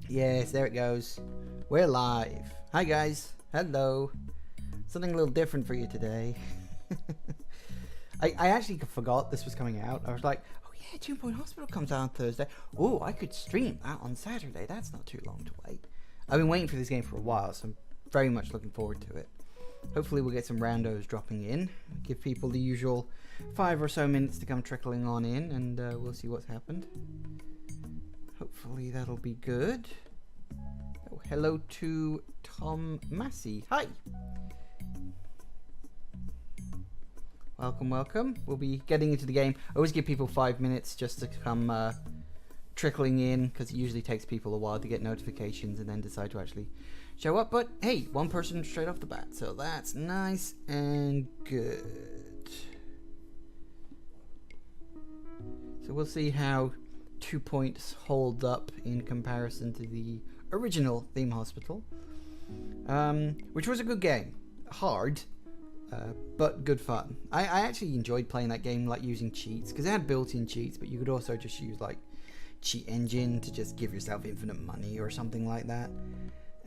Yes, there it goes. We're live. Hi guys. Hello. Something a little different for you today. I actually forgot this was coming out. I was like, oh yeah, 2 Point Hospital comes out on Thursday. Oh, I could stream that on Saturday. That's not too long to wait. I've been waiting for this game for a while, so I'm very much looking forward to it. Hopefully we'll get some randos dropping in. Give people the usual 5 or so minutes to come trickling on in, and we'll see what's happened. Hopefully that'll be good. Oh, hello to Tom Massey. Hi. Welcome, welcome. We'll be getting into the game. I always give people 5 minutes just to come trickling in, because it usually takes people a while to get notifications and then decide to actually show up. But hey, one person straight off the bat, so that's nice and good. So we'll see how 2 Points hold up in comparison to the original Theme Hospital, which was a good game. Hard, but good fun. I actually enjoyed playing that game, like using cheats, because it had built-in cheats, but you could also just use like cheat engine to just give yourself infinite money or something like that.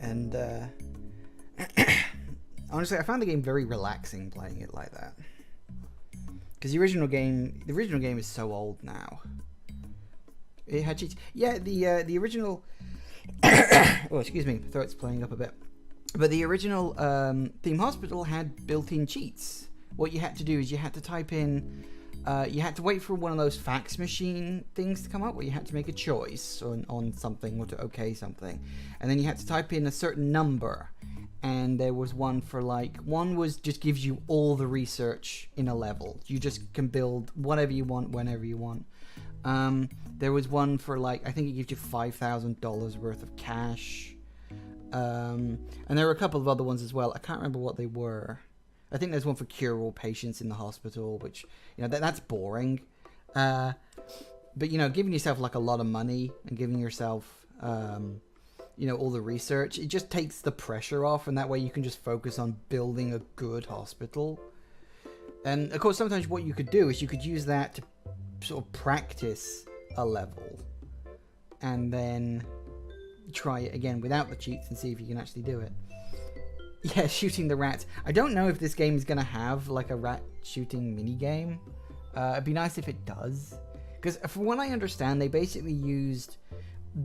And honestly, I found the game very relaxing playing it like that, because the original game is so old now. It had cheats. Yeah, the original. Oh, excuse me, my throat's playing up a bit. But the original Theme Hospital had built-in cheats. What you had to do is you had to type in. You had to wait for one of those fax machine things to come up, where you had to make a choice on something or to okay something, and then you had to type in a certain number. And there was one for one was just gives you all the research in a level. You just can build whatever you want whenever you want. There was one for I think it gives you $5,000 worth of cash. And there were a couple of other ones as well. I can't remember what they were. I think there's one for cure all patients in the hospital, which, that's boring. But, giving yourself a lot of money and giving yourself, all the research, it just takes the pressure off, and that way you can just focus on building a good hospital. And, of course, sometimes what you could do is you could use that to sort of practice a level and then try it again without the cheats and see if you can actually do it. Yeah, shooting the rats. I don't know if this game is going to have a rat shooting mini game. It'd be nice if it does, because from what I understand, they basically used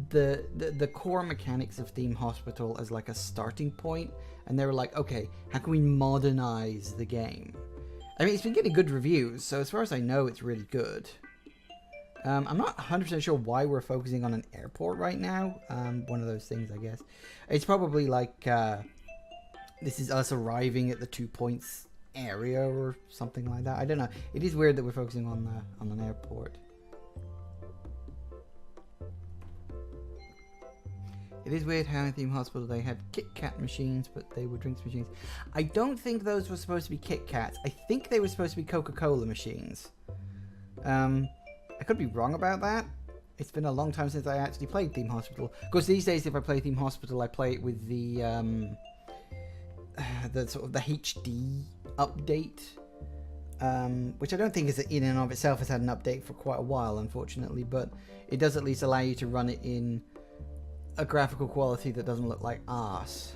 the core mechanics of Theme Hospital as a starting point, and they were like, okay, how can we modernize the game? I mean, it's been getting good reviews, so as far as I know, it's really good. I'm not 100% sure why we're focusing on an airport right now. One of those things, I guess. It's probably this is us arriving at the 2 Points area or something like that. I don't know. It is weird that we're focusing on an airport. It is weird how in Theme Hospital they had Kit Kat machines, but they were drinks machines. I don't think those were supposed to be Kit Kats. I think they were supposed to be Coca-Cola machines. I could be wrong about that. It's been a long time since I actually played Theme Hospital. Of course, these days, if I play Theme Hospital, I play it with the sort of the HD update, which I don't think is in and of itself has had an update for quite a while, unfortunately. But it does at least allow you to run it in a graphical quality that doesn't look like arse.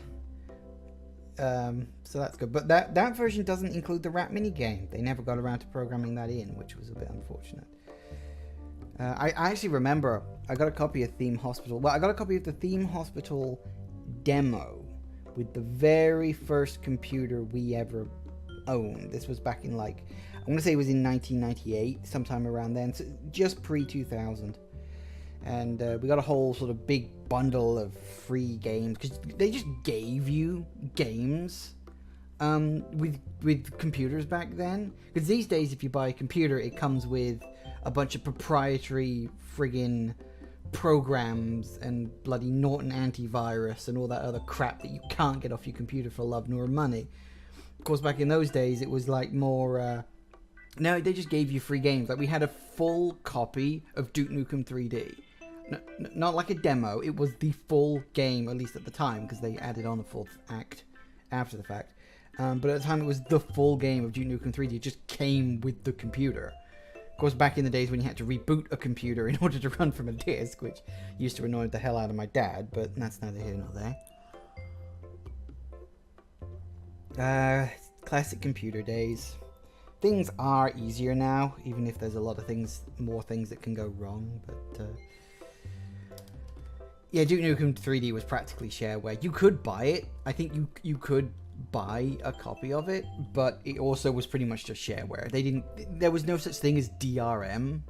So that's good. But that version doesn't include the rat mini game. They never got around to programming that in, which was a bit unfortunate. I actually remember I got a copy of Theme Hospital. Well, I got a copy of the Theme Hospital demo with the very first computer we ever owned. This was back in I want to say it was in 1998, sometime around then, so just pre-2000. And we got a whole sort of big bundle of free games, because they just gave you games with computers back then. Because these days, if you buy a computer, it comes with a bunch of proprietary friggin' programs and bloody Norton antivirus and all that other crap that you can't get off your computer for love nor money. Of course, back in those days, it was more... no, they just gave you free games. We had a full copy of Duke Nukem 3D. Not like a demo, it was the full game, at least at the time, because they added on a fourth act after the fact. But at the time, it was the full game of Duke Nukem 3D. It just came with the computer. course, back in the days when you had to reboot a computer in order to run from a disk, which used to annoy the hell out of my dad, but that's neither here nor there. Classic computer days. Things are easier now, even if there's a lot of more things that can go wrong, but yeah, Duke Nukem 3D was practically shareware. You could buy it. I think you could buy a copy of it, but it also was pretty much just shareware. There was no such thing as DRM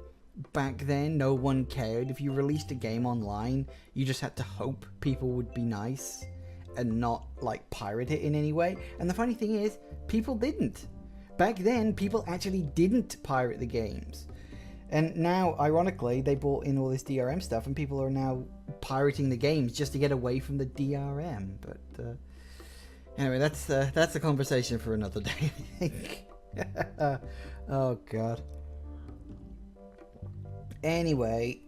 back then. No one cared. If you released a game online, you just had to hope people would be nice and not like pirate it in any way. And the funny thing is, people didn't. Back then, people actually didn't pirate the games. And now, ironically, they brought in all this DRM stuff, and people are now pirating the games just to get away from the DRM. But anyway, that's a conversation for another day, I think. Oh, God. Anyway,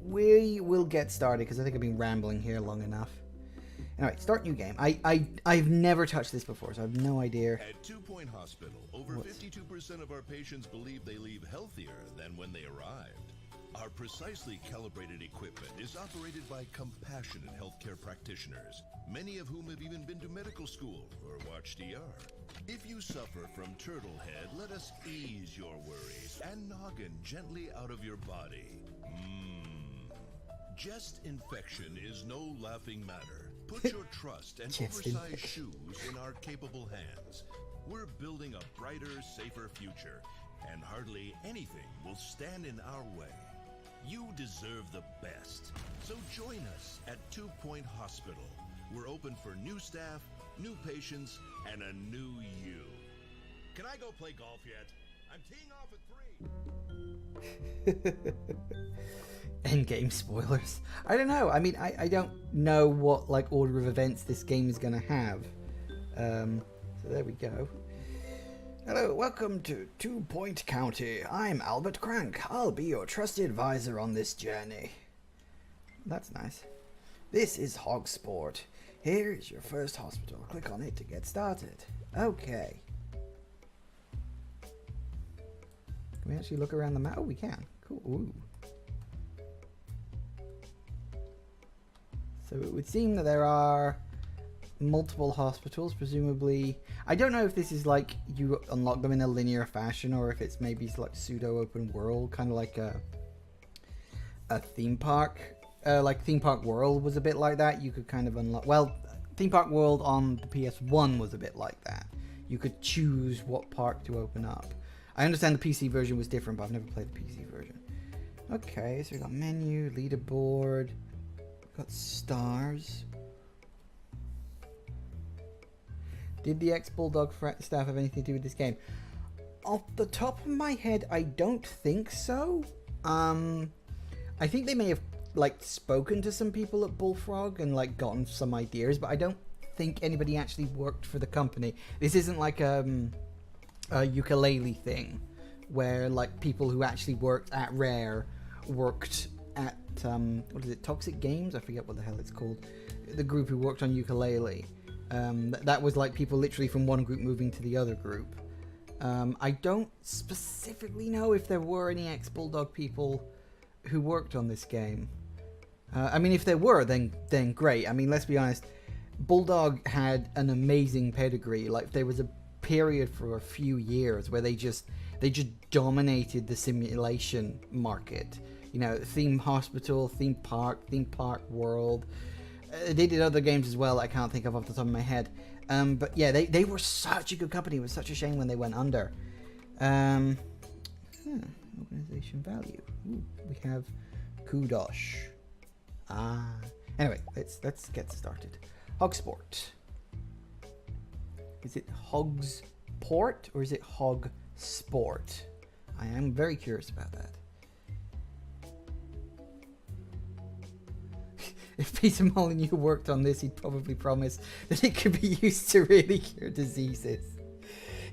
we will get started, because I think I've been rambling here long enough. Alright, start new game. I've never touched this before, so I have no idea. At 2 Point Hospital, over 52% of our patients believe they leave healthier than when they arrived. Our precisely calibrated equipment is operated by compassionate healthcare practitioners, many of whom have even been to medical school or watched ER. If you suffer from turtle head, let us ease your worries and noggin gently out of your body. Chest infection is no laughing matter. Put your trust and oversized shoes in our capable hands. We're building a brighter, safer future, and hardly anything will stand in our way. You deserve the best. So join us at 2 Point Hospital. We're open for new staff, new patients, and a new you. Can I go play golf yet? I'm teeing off at 3. Endgame spoilers. I don't know. I mean, I don't know what like order of events this game is going to have. So there we go. Hello, welcome to 2 Point County. I'm Albert Crank. I'll be your trusted advisor on this journey. That's nice. This is Hogsport. Here is your first hospital. Click on it to get started. Okay. Can we actually look around the map? Oh, we can. Cool. Ooh. So it would seem that there are multiple hospitals, presumably. I don't know if this is like you unlock them in a linear fashion, or if it's maybe like pseudo open world, kind of like a theme park. Like Theme Park World was a bit like that. You could kind of unlock. Well, Theme Park World on the PS1 was a bit like that. You could choose what park to open up. I understand the PC version was different, but I've never played the PC version. Okay, so we got menu, leaderboard. Got stars. Did the ex-Bulldog staff have anything to do with this game? Off the top of my head, I don't think so. I think they may have like spoken to some people at Bullfrog and like gotten some ideas, but I don't think anybody actually worked for the company. This isn't like a ukulele thing where like people who actually worked at Rare worked at what is it, Toxic Games? I forget what the hell it's called. The group who worked on ukulele. That was like people literally from one group moving to the other group. I don't specifically know if there were any ex-Bulldog people who worked on this game. I mean, if there were, then great. I mean, let's be honest. Bulldog had an amazing pedigree. Like there was a period for a few years where they just dominated the simulation market. You know, Theme Hospital, Theme Park World. They did other games as well I can't think of off the top of my head. But yeah, they were such a good company. It was such a shame when they went under. Organization value. Ooh, we have Kudosh. Anyway, let's get started. Hogsport. Is it Hogsport or is it Hog Sport? I am very curious about that. If Peter Molyneux worked on this, he'd probably promise that it could be used to really cure diseases.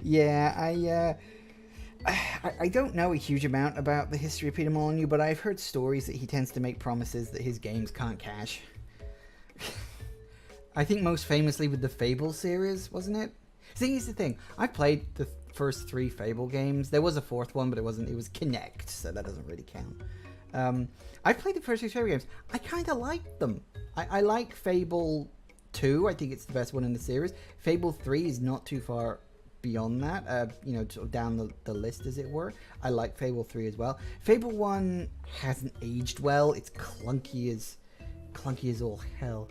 Yeah, I don't know a huge amount about the history of Peter Molyneux, but I've heard stories that he tends to make promises that his games can't cash. I think most famously with the Fable series, wasn't it? See, here's the thing. I played first 3 Fable games. There was a 4th one, but it wasn't. It was Kinect, so that doesn't really count. I played the first 6 Fable games. I kind of liked them. I like Fable 2. I think it's the best one in the series. Fable 3 is not too far beyond that, you know, sort of down the list, as it were. I like Fable 3 as well. Fable 1 hasn't aged well. It's clunky as all hell.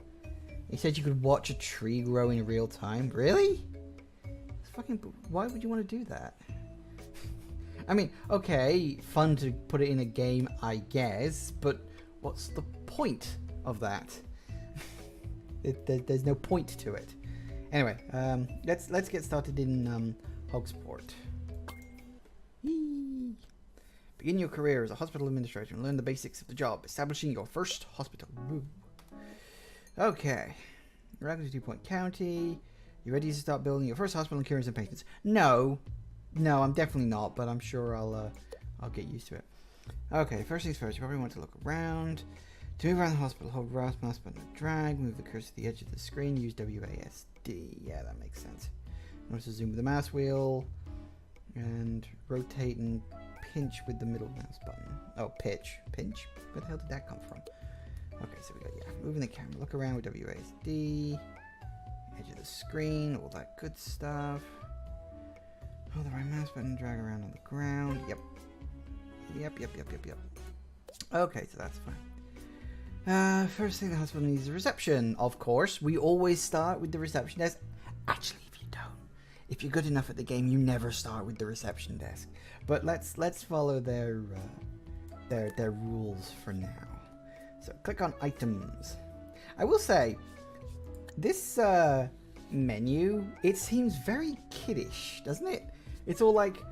He said you could watch a tree grow in real time. Really? It's fucking. Why would you want to do that? I mean, okay, fun to put it in a game, I guess, but what's the point of that? There's no point to it. Anyway, let's get started in Hogsport. Yee. Begin your career as a hospital administrator and learn the basics of the job, establishing your first hospital. Woo. Okay, welcome to 2 Point County. You ready to start building your first hospital and curing some patients? No, I'm definitely not, but I'm sure I'll get used to it. Okay, first things first, you probably want to look around. To move around the hospital, hold right mouse button and drag, move the cursor to the edge of the screen, use WASD. Yeah, that makes sense. Notice to zoom with the mouse wheel, and rotate and pinch with the middle mouse button. Oh, pinch? Where the hell did that come from? Okay, so we got, yeah, moving the camera, look around with WASD, edge of the screen, all that good stuff. Hold the right mouse button, drag around on the ground. Yep. Okay, so that's fine. First thing the hospital needs is a reception. Of course, we always start with the reception desk. Actually, if you don't, if you're good enough at the game, you never start with the reception desk. But let's follow their rules for now. So click on items. I will say, this menu, it seems very kiddish, doesn't it? It's all like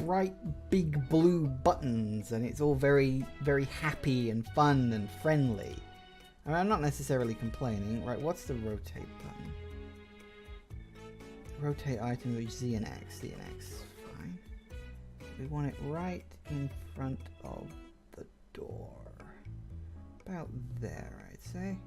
bright big blue buttons, and it's all very, very happy and fun and friendly. I mean, I'm not necessarily complaining. Right, what's the rotate button? Rotate item with Z and X. Z and X, fine. We want it right in front of the door. About there, I'd say.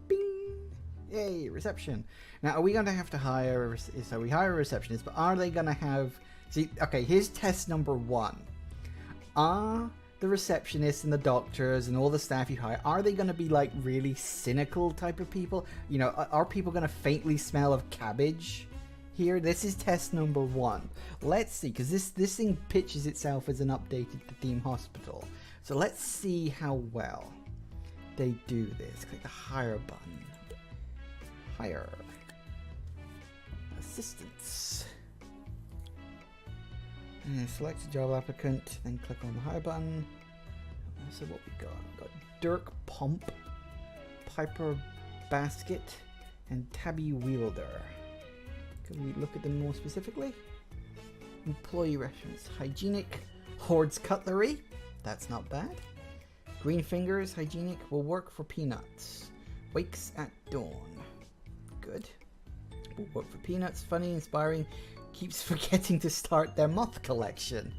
Bing! Yay, reception. Now, are we going to have to hire... So we hire a receptionist, but are they going to have... See, okay, here's test number 1. Are the receptionists and the doctors and all the staff you hire, are they going to be, like, really cynical type of people? You know, are people going to faintly smell of cabbage here? This is test number 1. Let's see, because this thing pitches itself as an updated theme hospital. So let's see how well they do this. Click the hire button. Hire. Assistance. And select a job applicant, then click on the hire button. So what we got? We've got Dirk Pump, Piper Basket, and Tabby Wielder. Can we look at them more specifically? Employee reference. Hygienic. Hoards Cutlery. That's not bad. Green Fingers. Hygienic. Will work for peanuts. Wakes at dawn. Good. Will work for peanuts. Funny, inspiring. Keeps forgetting to start their moth collection.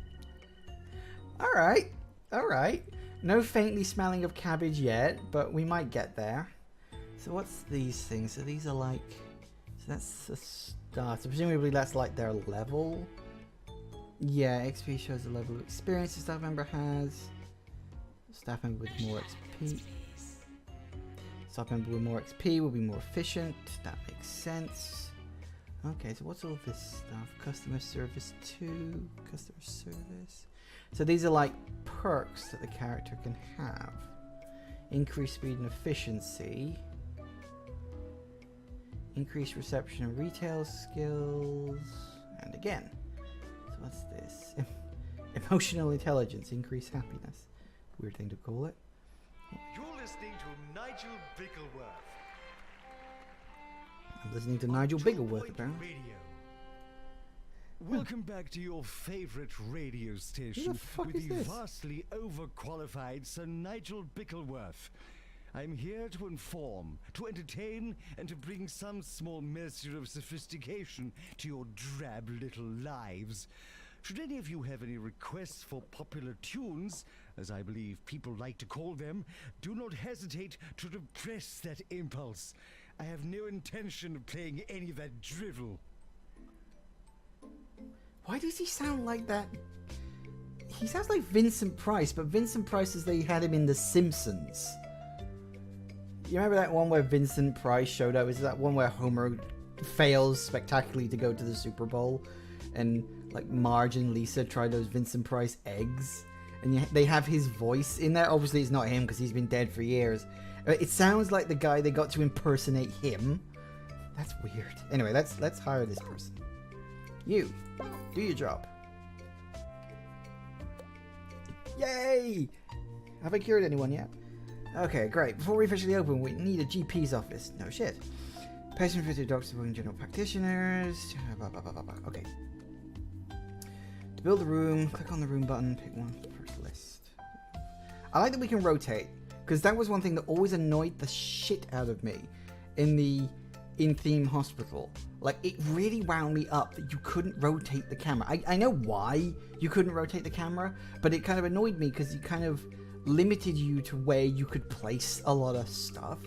Alright. Alright. No faintly smelling of cabbage yet, but we might get there. So what's these things? So these are like... So that's a start. So presumably that's like their level. Yeah, XP shows the level of experience the staff member has. Staff member with more XP. Staff member with more XP will be more efficient. That makes sense. Okay, so what's all this stuff? Customer service 2. Customer service. So these are like perks that the character can have. Increase speed and efficiency. Increase reception and retail skills. And again. So what's this? Emotional intelligence. Increase happiness. Weird thing to call it. You're listening to Nigel Bickleworth. I'm listening to Nigel Bickleworth, apparently. Radio. Welcome back to your favorite radio station with the vastly overqualified Sir Nigel Bickleworth. I'm here to inform, to entertain, and to bring some small measure of sophistication to your drab little lives. Should any of you have any requests for popular tunes, as I believe people like to call them, do not hesitate to repress that impulse. I have no intention of playing any of that drivel. Why does he sound like that? He sounds like Vincent Price, but Vincent Price as they had him in The Simpsons. You remember that one where Vincent Price showed up? Is that one where Homer fails spectacularly to go to the Super Bowl? And like Marge and Lisa try those Vincent Price eggs? And they have his voice in there. Obviously it's not him because he's been dead for years. It sounds like the guy they got to impersonate him. That's weird. Anyway, let's hire this person. You, do your job. Yay! Have I cured anyone yet? Okay, great. Before we officially open, we need a GP's office. No shit. Patient visitor, doctors, and general practitioners. Blah, blah, blah, blah, blah. Okay. To build a room, click on the room button, pick one from the first list. I like that we can rotate, because that was one thing that always annoyed the shit out of me in Theme Hospital. Like, it really wound me up that you couldn't rotate the camera. I know why you couldn't rotate the camera, but it kind of annoyed me because it kind of limited you to where you could place a lot of stuff.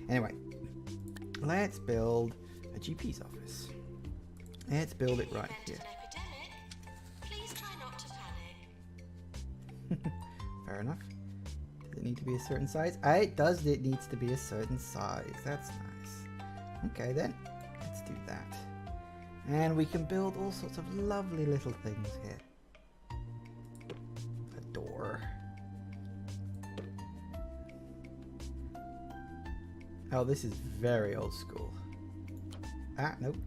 Anyway, let's build a GP's office. Let's build it right here. Please try not to panic. Fair enough. Does it need to be a certain size? It does. It needs to be a certain size. That's nice. Okay then, let's do that. And we can build all sorts of lovely little things here. A door. Oh, this is very old school. Nope.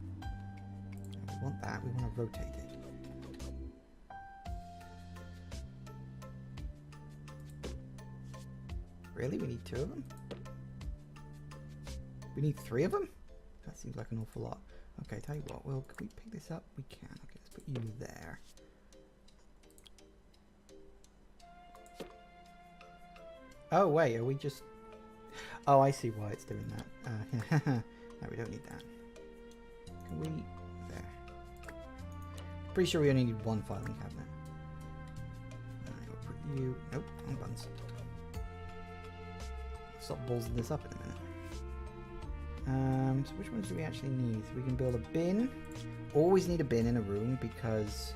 We want that. We want to rotate it. Really? We need 2 of them? We need 3 of them? That seems like an awful lot. Okay, tell you what. Well, can we pick this up? We can. Okay, let's put you there. Oh, wait. Are we just... Oh, I see why it's doing that. No, we don't need that. Can we... There. Pretty sure we only need 1 filing cabinet. Alright, we'll put you... Nope, wrong buttons. Stop ballsing this up in a minute. So which ones do we actually need? So we can build a bin. Always need a bin in a room because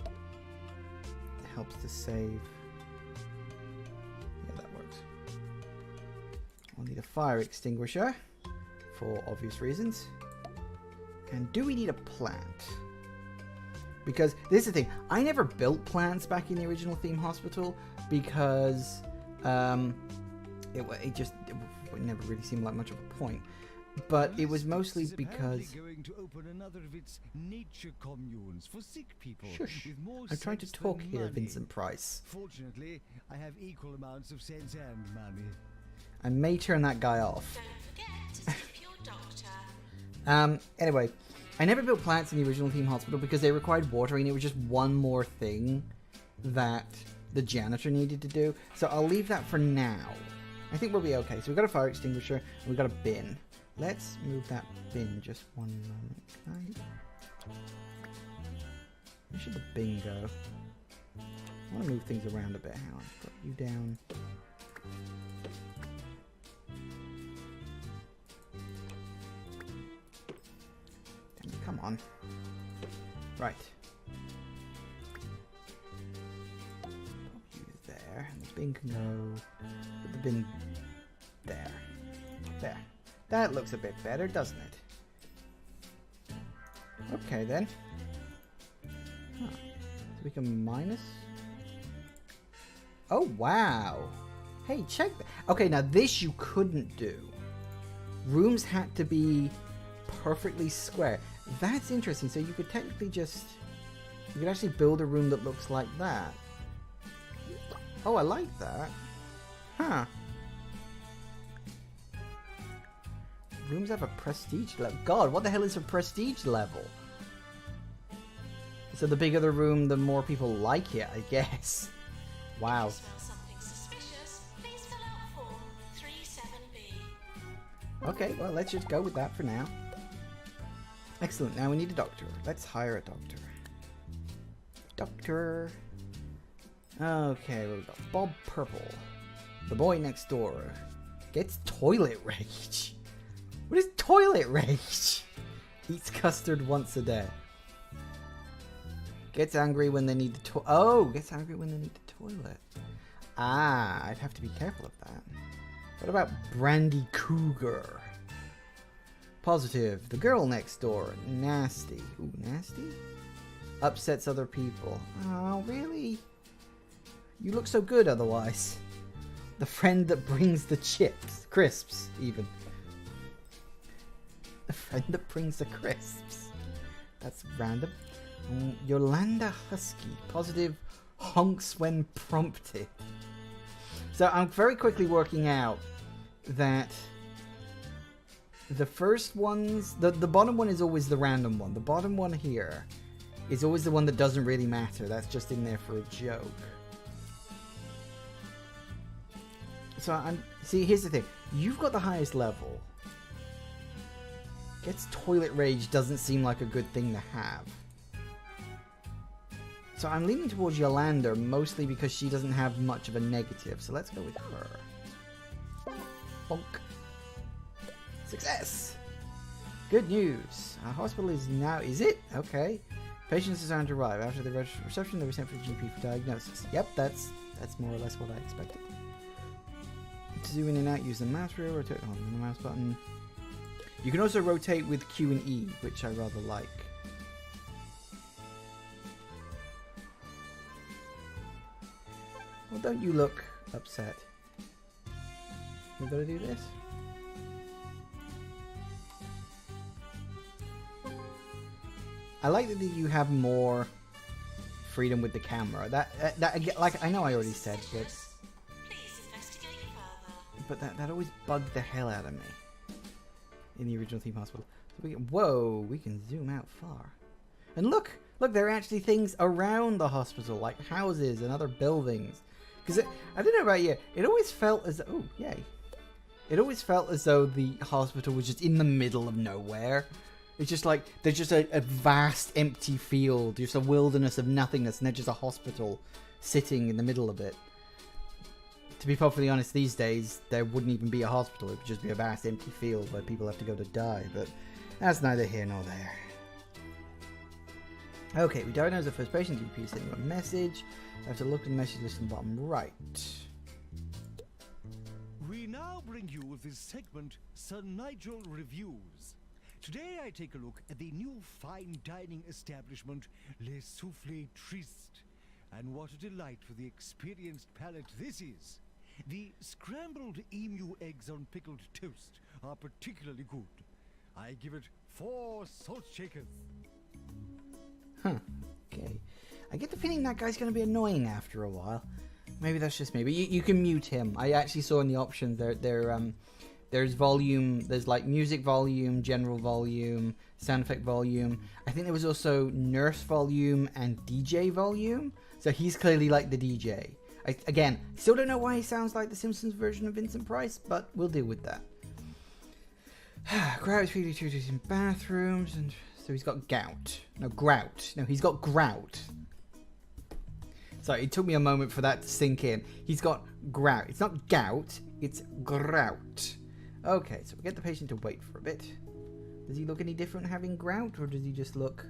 it helps to save. Yeah, that works. We'll need a fire extinguisher for obvious reasons. And do we need a plant? Because this is the thing. I never built plants back in the original Theme Hospital because it never really seemed like much of a point. But it was mostly because... going to open another of its nature communes for sick people. Shush. With more I'm trying to sense talk than here, money. Vincent Price. Fortunately, I have equal amounts of sense and money. I may turn that guy off. Don't forget to tip your doctor. Anyway, I never built plants in the original Theme Hospital because they required watering. It was just one more thing that the janitor needed to do. So I'll leave that for now. I think we'll be okay. So we've got a fire extinguisher and we've got a bin. Let's move that bin just one moment. Where should the bin go? I want to move things around a bit. Hang on. Put you down. Come on. Right. Put you there. And the bin can go... Put the bin there. There. That looks a bit better, doesn't it? Okay, then. Huh. So we can minus... Oh, wow. Hey, check that. Okay, now this you couldn't do. Rooms had to be perfectly square. That's interesting. So you could technically just... You could actually build a room that looks like that. Oh, I like that. Huh. Rooms have a prestige level. God, what the hell is a prestige level? So the bigger the room, the more people like it, I guess. Wow. Smell something suspicious? Please fill out form 37B. Okay, well, let's just go with that for now. Excellent. Now we need a doctor. Let's hire a doctor. Doctor. Okay, we've got Bob Purple. The boy next door. Gets toilet rage. What is toilet rage? Eats custard once a day. Gets angry when they need the gets angry when they need the toilet. Ah, I'd have to be careful of that. What about Brandy Cougar? Positive. The girl next door. Nasty. Ooh, nasty? Upsets other people. Oh, really? You look so good otherwise. The friend that brings the chips. Crisps, even. The friend that brings the crisps. That's random. Yolanda Husky. Positive. Honks when prompted. So I'm very quickly working out that the first ones, the bottom one is always the random one. The bottom one here is always the one that doesn't really matter. That's just in there for a joke. So see, here's the thing. You've got the highest level. Gets toilet rage doesn't seem like a good thing to have. So I'm leaning towards Yolanda mostly because she doesn't have much of a negative. So let's go with her. Bonk. Success! Good news. Our hospital is now... Is it? Okay. Patients are starting to arrive. After the reception, they were sent for the GP for diagnosis. Yep, that's more or less what I expected. To zoom in and out, use the mouse wheel, rotate on the mouse button. You can also rotate with Q and E, which I rather like. Well, don't you look upset. We gotta do this? I like that you have more freedom with the camera. That like I know I already said, but that always bugged the hell out of me in the original Theme Hospital. So we can zoom out far, and look, there are actually things around the hospital, like houses and other buildings. Because I don't know about you, it always felt as it always felt as though the hospital was just in the middle of nowhere. It's just like there's just a vast empty field, just a wilderness of nothingness, and there's just a hospital sitting in the middle of it. To be perfectly honest, these days there wouldn't even be a hospital; it would just be a vast empty field where people have to go to die. But that's neither here nor there. Okay, we diagnose the first patient. GP sending you a message. I have to look at the message list on the bottom right. We now bring you this segment, Sir Nigel Reviews. Today I take a look at the new fine dining establishment, Le Soufflé Triste. And what a delight for the experienced palate this is. The scrambled emu eggs on pickled toast are particularly good. I give it 4 salt shakers. Huh, okay. I get the feeling that guy's going to be annoying after a while. Maybe that's just me, but you can mute him. I actually saw in the options there's volume, there's like music volume, general volume, sound effect volume. I think there was also nurse volume and DJ volume. So he's clearly like the DJ. Again, still don't know why he sounds like the Simpsons version of Vincent Price, but we'll deal with that. Grout is really treated in bathrooms, and so he's got gout. No, grout. No, he's got grout. Sorry, it took me a moment for that to sink in. He's got grout. It's not gout, it's grout. Okay, so we get the patient to wait for a bit. Does he look any different having grout, or does he just look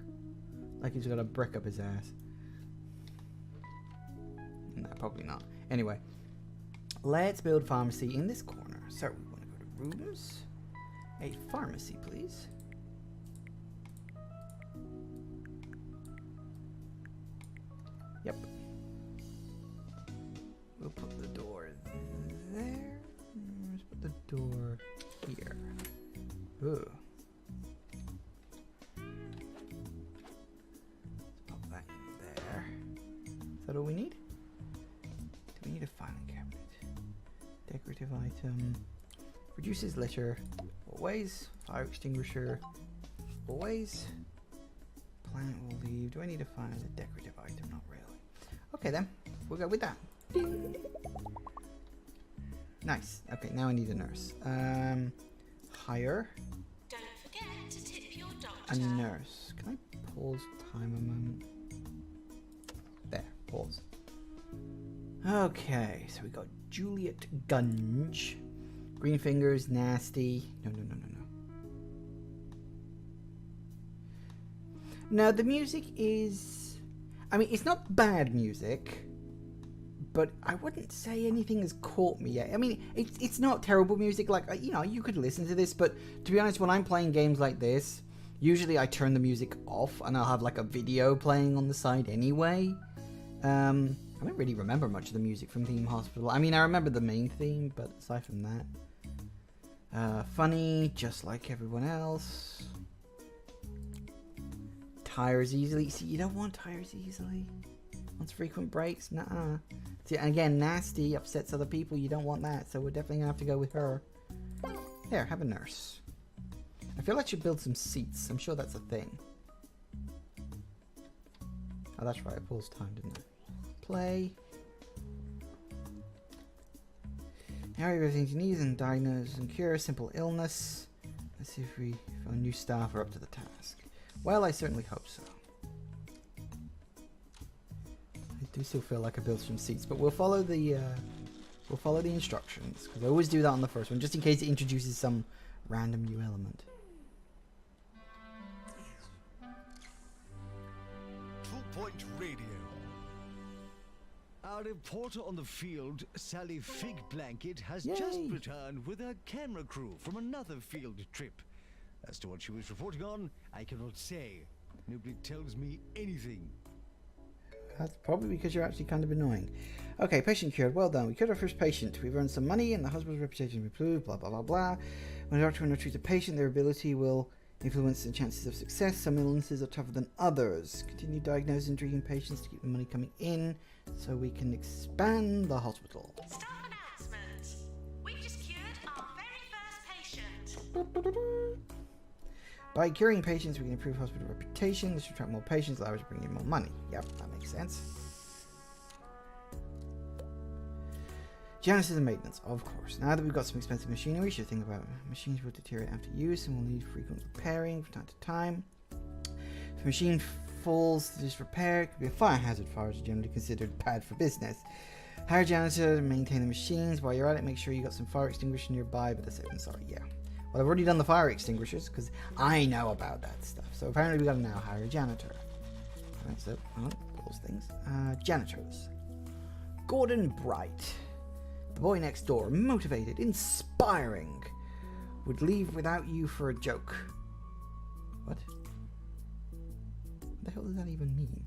like he's got a brick up his ass? No, probably not. Anyway, let's build pharmacy in this corner. So we want to go to rooms. A pharmacy, please. Yep. We'll put the door there. Let's put the door here. Ooh. Let's pop that in there. Is that all we need? Do we need a filing cabinet? Decorative item. Reduces litter. Always. Fire extinguisher. Always. Plant will leave. Do I need to find a decorative item? Not really. Okay then. We'll go with that. Ding. Nice. Okay, now I need a nurse. Hire. Don't forget to tip your doctor. A nurse. Can I pause time a moment? There. Pause. Okay, so we got Juliet Gunge. Green fingers, nasty. No. Now the music is... I mean, it's not bad music, but I wouldn't say anything has caught me yet. I mean, it's not terrible music. Like, you know, you could listen to this, but to be honest, when I'm playing games like this, usually I turn the music off and I'll have like a video playing on the side anyway. I don't really remember much of the music from Theme Hospital. I mean, I remember the main theme, but aside from that, funny, just like everyone else. Tires easily. See, you don't want tires easily. Wants frequent breaks? Nuh-uh. See, again, nasty, upsets other people. You don't want that, so we're definitely gonna have to go with her. There, have a nurse. I feel like I should build some seats. I'm sure that's a thing. Oh, that's right. It pulls time, didn't it? Play. Now everything you need and diagnose and cure simple illness. Let's see if our new staff are up to the task. Well, I certainly hope so. I do still feel like I built some seats, but we'll follow the instructions, because I always do that on the first one, just in case it introduces some random new element. 2-point radio. Our reporter on the field, Sally Fig Blanket, has just returned with her camera crew from another field trip. As to what she was reporting on, I cannot say. Nobody tells me anything. That's probably because you're actually kind of annoying. Okay, patient cured. Well done. We cured our first patient. We've earned some money and the hospital's reputation will improve, blah, blah, blah, blah. When a doctor will treat a patient, their ability will influence the chances of success. Some illnesses are tougher than others. Continue diagnosing and treating patients to keep the money coming in so we can expand the hospital. Staff announcement. We've just cured our very first patient. By curing patients, we can improve hospital reputation. This will attract more patients, allow us to bring in more money. Yep, that makes sense. Janitors and maintenance, of course. Now that we've got some expensive machinery, we should think about machines will deteriorate after use and will need frequent repairing from time to time. If a machine falls to disrepair, it could be a fire hazard. Fires are generally considered bad for business. Hire a janitor to maintain the machines. While you're at it, make sure you got some fire extinguisher nearby, but that's it. I'm sorry, yeah. Well, I've already done the fire extinguishers because I know about that stuff. So apparently we got to now hire a janitor. Right, so, those things. Janitors. Gordon Bright. The boy next door. Motivated. Inspiring. Would leave without you for a joke. What? What the hell does that even mean?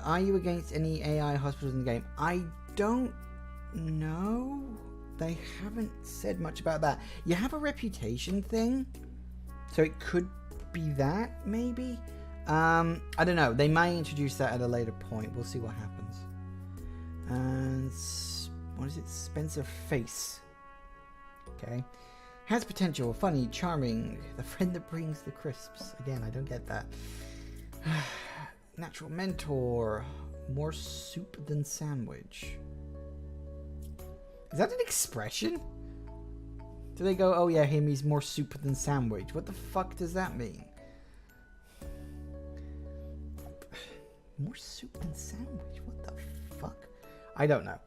Are you against any AI hospitals in the game? I don't know. They haven't said much about that. You have a reputation thing, so it could be that, maybe? I don't know. They may introduce that at a later point. We'll see what happens. And what is it? Spencer Face. Okay. Has potential. Funny, charming. The friend that brings the crisps. Again, I don't get that. Natural mentor. More soup than sandwich. Is that an expression? Do they go, oh yeah, him, he's more soup than sandwich? What the fuck does that mean? More soup than sandwich? What the fuck? I don't know.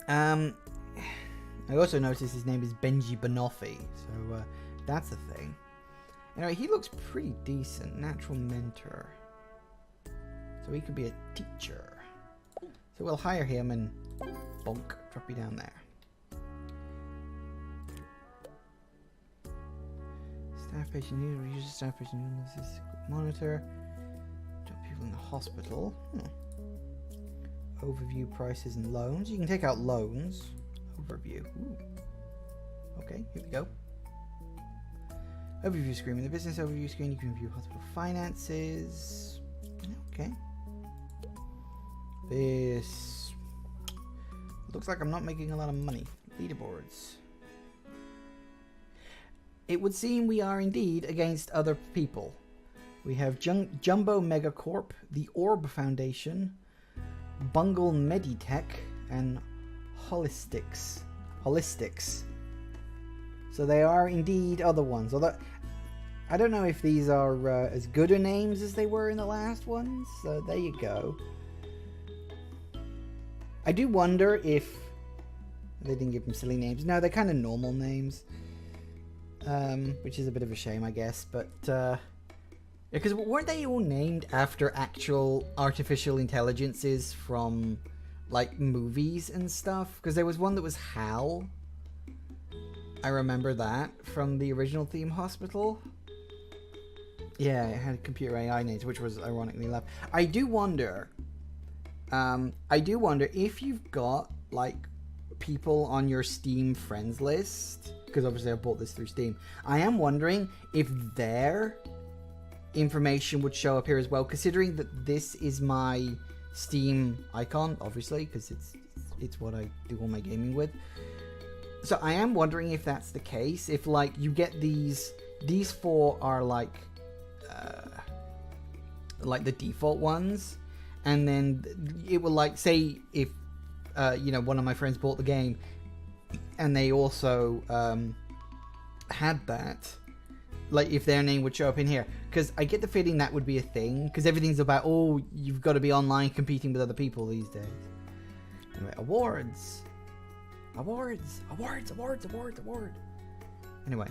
I also noticed his name is Benji Banoffee, so that's a thing. Anyway, he looks pretty decent. Natural mentor. So he could be a teacher. So we'll hire him and bonk, drop you down there. Staff patient unit, use staff patient unit, this is monitor. Drop people in the hospital. Overview prices and loans. You can take out loans. Overview. Ooh. Okay, here we go. Overview screen. In the business overview screen, you can view hospital finances. Okay. This looks like I'm not making a lot of money. Leaderboards. It would seem we are indeed against other people. We have Jumbo Megacorp, the Orb Foundation, Bungle Meditech, and Holistics. So they are indeed other ones. Although I don't know if these are as good a names as they were in the last ones. So there you go. I do wonder if they didn't give them silly names. No, they're kind of normal names. which is a bit of a shame, I guess. But because weren't they all named after actual artificial intelligences from like movies and stuff? Because there was one that was Hal. I remember that from the original Theme Hospital. Yeah, it had computer AI names, which was ironically left. I do wonder if you've got like people on your Steam friends list, because obviously I bought this through Steam. I am wondering if their information would show up here as well, considering that this is my Steam icon, obviously, because it's what I do all my gaming with. So I am wondering if that's the case. If like you get these 4 are like the default ones, and then it will like say if one of my friends bought the game and they also had that, like if their name would show up in here, because I get the feeling that would be a thing, because everything's about, oh, you've got to be online competing with other people these days. Anyway, awards. Anyway,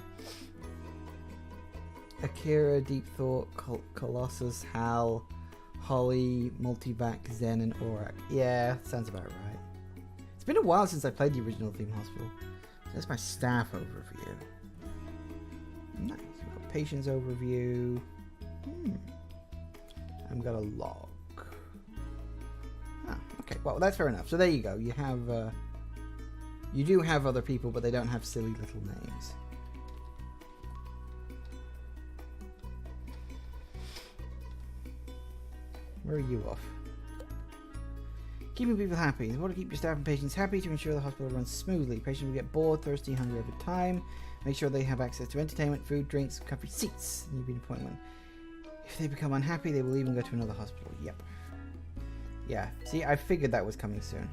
Akira, Deep Thought, Colossus, Hal, Holly, Multivac, Zen, and Aurak. Yeah, sounds about right. It's been a while since I played the original Theme Hospital. That's my staff overview. Nice. We've got patients overview. I've got a log. Ah, okay. Well, that's fair enough. So there you go. You have, you do have other people, but they don't have silly little names. Where are you off? Keeping people happy. You want to keep your staff and patients happy to ensure the hospital runs smoothly. Patients will get bored, thirsty, hungry over time. Make sure they have access to entertainment, food, drinks, comfy seats. And you'll be an appointment. If they become unhappy, they will even go to another hospital. Yep. Yeah. See, I figured that was coming soon.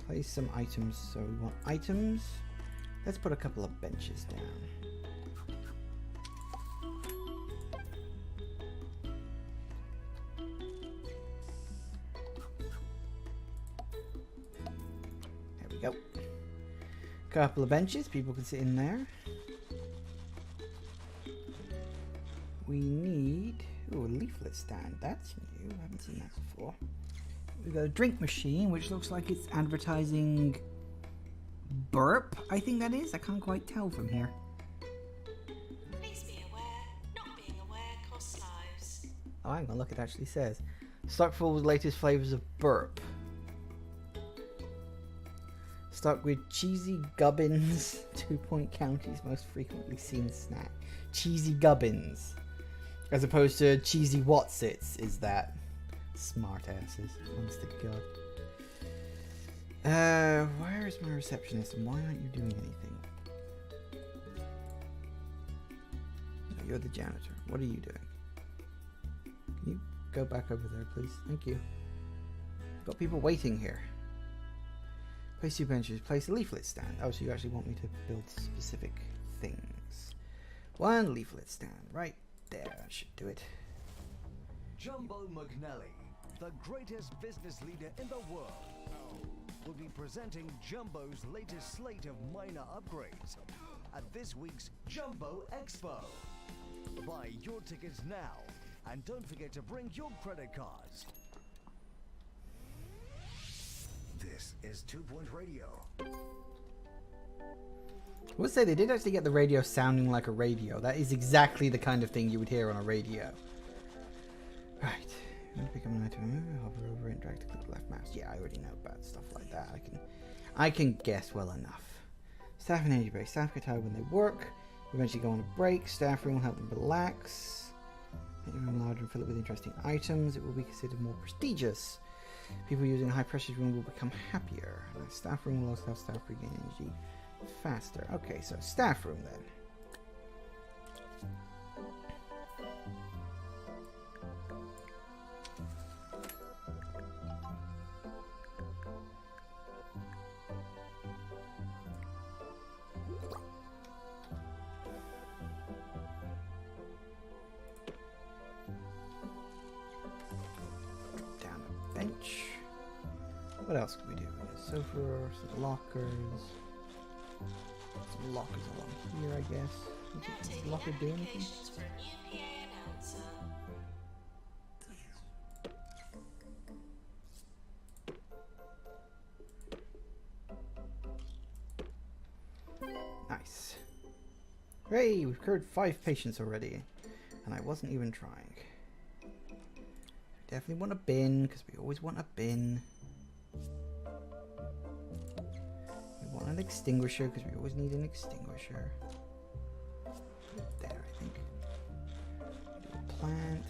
Place some items. So we want items. Let's put a couple of benches down. Go. Couple of benches, people can sit in there. We need a leaflet stand. That's new. I haven't seen that before. We've got a drink machine, which looks like it's advertising burp. I think that is. I can't quite tell from here. Please be aware, not being aware costs lives. Oh, hang on. Look, it actually says stock full with latest flavors of burp. Stock with cheesy gubbins, 2 Point County's most frequently seen snack. Cheesy gubbins. As opposed to cheesy Watsits, is that? Smart asses. Honest to God. Where is my receptionist and why aren't you doing anything? No, you're the janitor. What are you doing? Can you go back over there, please? Thank you. Got people waiting here. Place 2 benches. Place a leaflet stand. Oh, so you actually want me to build specific things. 1 leaflet stand. Right there. That should do it. Jumbo McNally, the greatest business leader in the world, will be presenting Jumbo's latest slate of minor upgrades at this week's Jumbo Expo. Buy your tickets now, and don't forget to bring your credit cards. This is 2 Point Radio. I would say they did actually get the radio sounding like a radio. That is exactly the kind of thing you would hear on a radio. Right. Pick up an item, hover over it, drag to click the left mouse. Yeah, I already know about stuff like that. I can guess well enough. Staff and energy break. Staff get tired when they work. Eventually go on a break. Staff room will help them relax. Make the room larger and fill it with interesting items. It will be considered more prestigious. People using a high pressure room will become happier. The staff room will also have staff regain energy faster. Okay, so staff room then. Down a bench. What else can we do? Sofa, some lockers. Some lockers along here, I guess. Does the locker do anything? For a new PA announcer. Nice. Hooray! We've cured 5 patients already. And I wasn't even trying. Definitely want a bin, because we always want a bin. We want an extinguisher, because we always need an extinguisher. There, I think. Do a plant.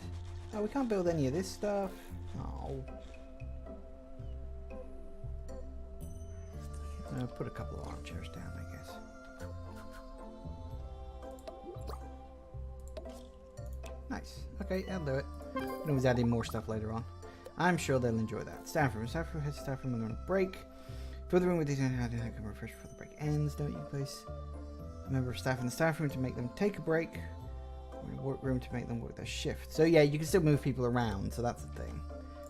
Oh, we can't build any of this stuff. Oh. I'll put a couple of armchairs down, I guess. Nice. Okay, that'll do it. We can always add in more stuff later on. I'm sure they'll enjoy that. Staff room. Staff room has staff room. We're going to break. Fill the room with these and have to come refresh before the break ends. Don't you place a member of staff in the staff room to make them take a break, or in the workroom to make them work their shift. So yeah, you can still move people around. So that's the thing.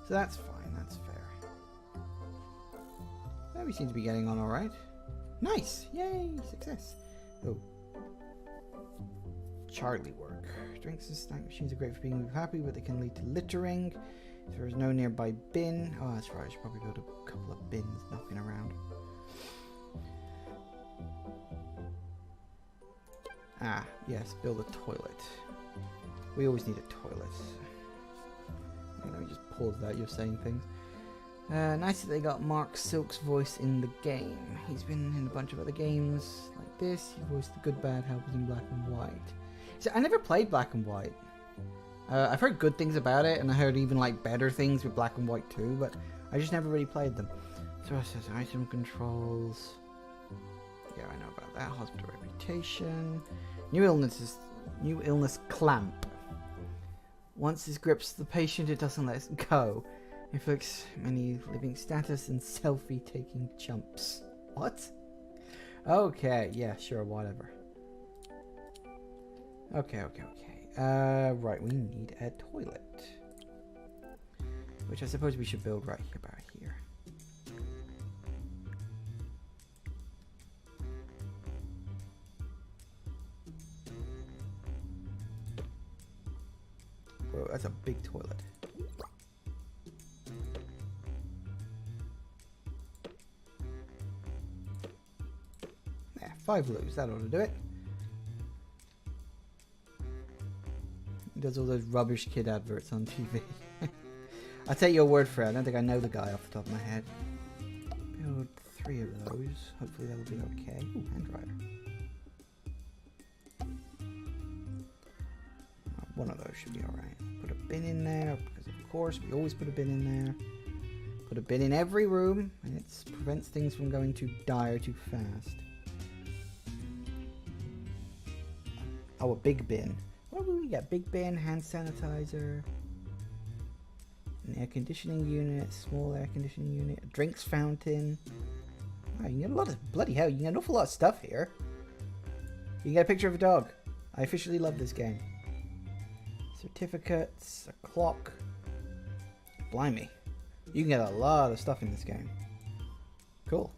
So that's fine. That's fair. Well, we seem to be getting on all right. Nice. Yay! Success. Oh. Charlie work. Drinks and snack machines are great for being happy, but they can lead to littering. If there is no nearby bin. Oh, that's right. I should probably build a couple of bins knocking around. Ah, yes. Build a toilet. We always need a toilet. Let me just pause that. You're saying things. Nice that they got Mark Silk's voice in the game. He's been in a bunch of other games like this. He voiced the good bad helpers in Black and White. So I never played Black and White. I've heard good things about it, and I heard even like better things with Black and White too, but I just never really played them. So it says item controls. Yeah, I know about that. Hospital reputation. New illness clamp. Once this grips the patient, it doesn't let it go. Inflicts many living status and selfie taking chumps. What? Okay, yeah, sure, whatever. Okay. Right, we need a toilet. Which I suppose we should build right here, about here. Whoa, that's a big toilet. Yeah, 5 loos, that ought to do it. He does all those rubbish kid adverts on TV. I'll take your word for it. I don't think I know the guy off the top of my head. Build 3 of those. Hopefully that'll be okay. Ooh, hand dryer. One of those should be alright. Put a bin in there, because of course we always put a bin in there. Put a bin in every room, and it prevents things from going too dire too fast. Oh, a big bin. What do we got? Big bin, hand sanitizer, an air conditioning unit, small air conditioning unit, a drinks fountain. Wow, you can get a lot of, bloody hell, you can get an awful lot of stuff here. You can get a picture of a dog. I officially love this game. Certificates, a clock. Blimey. You can get a lot of stuff in this game. Cool.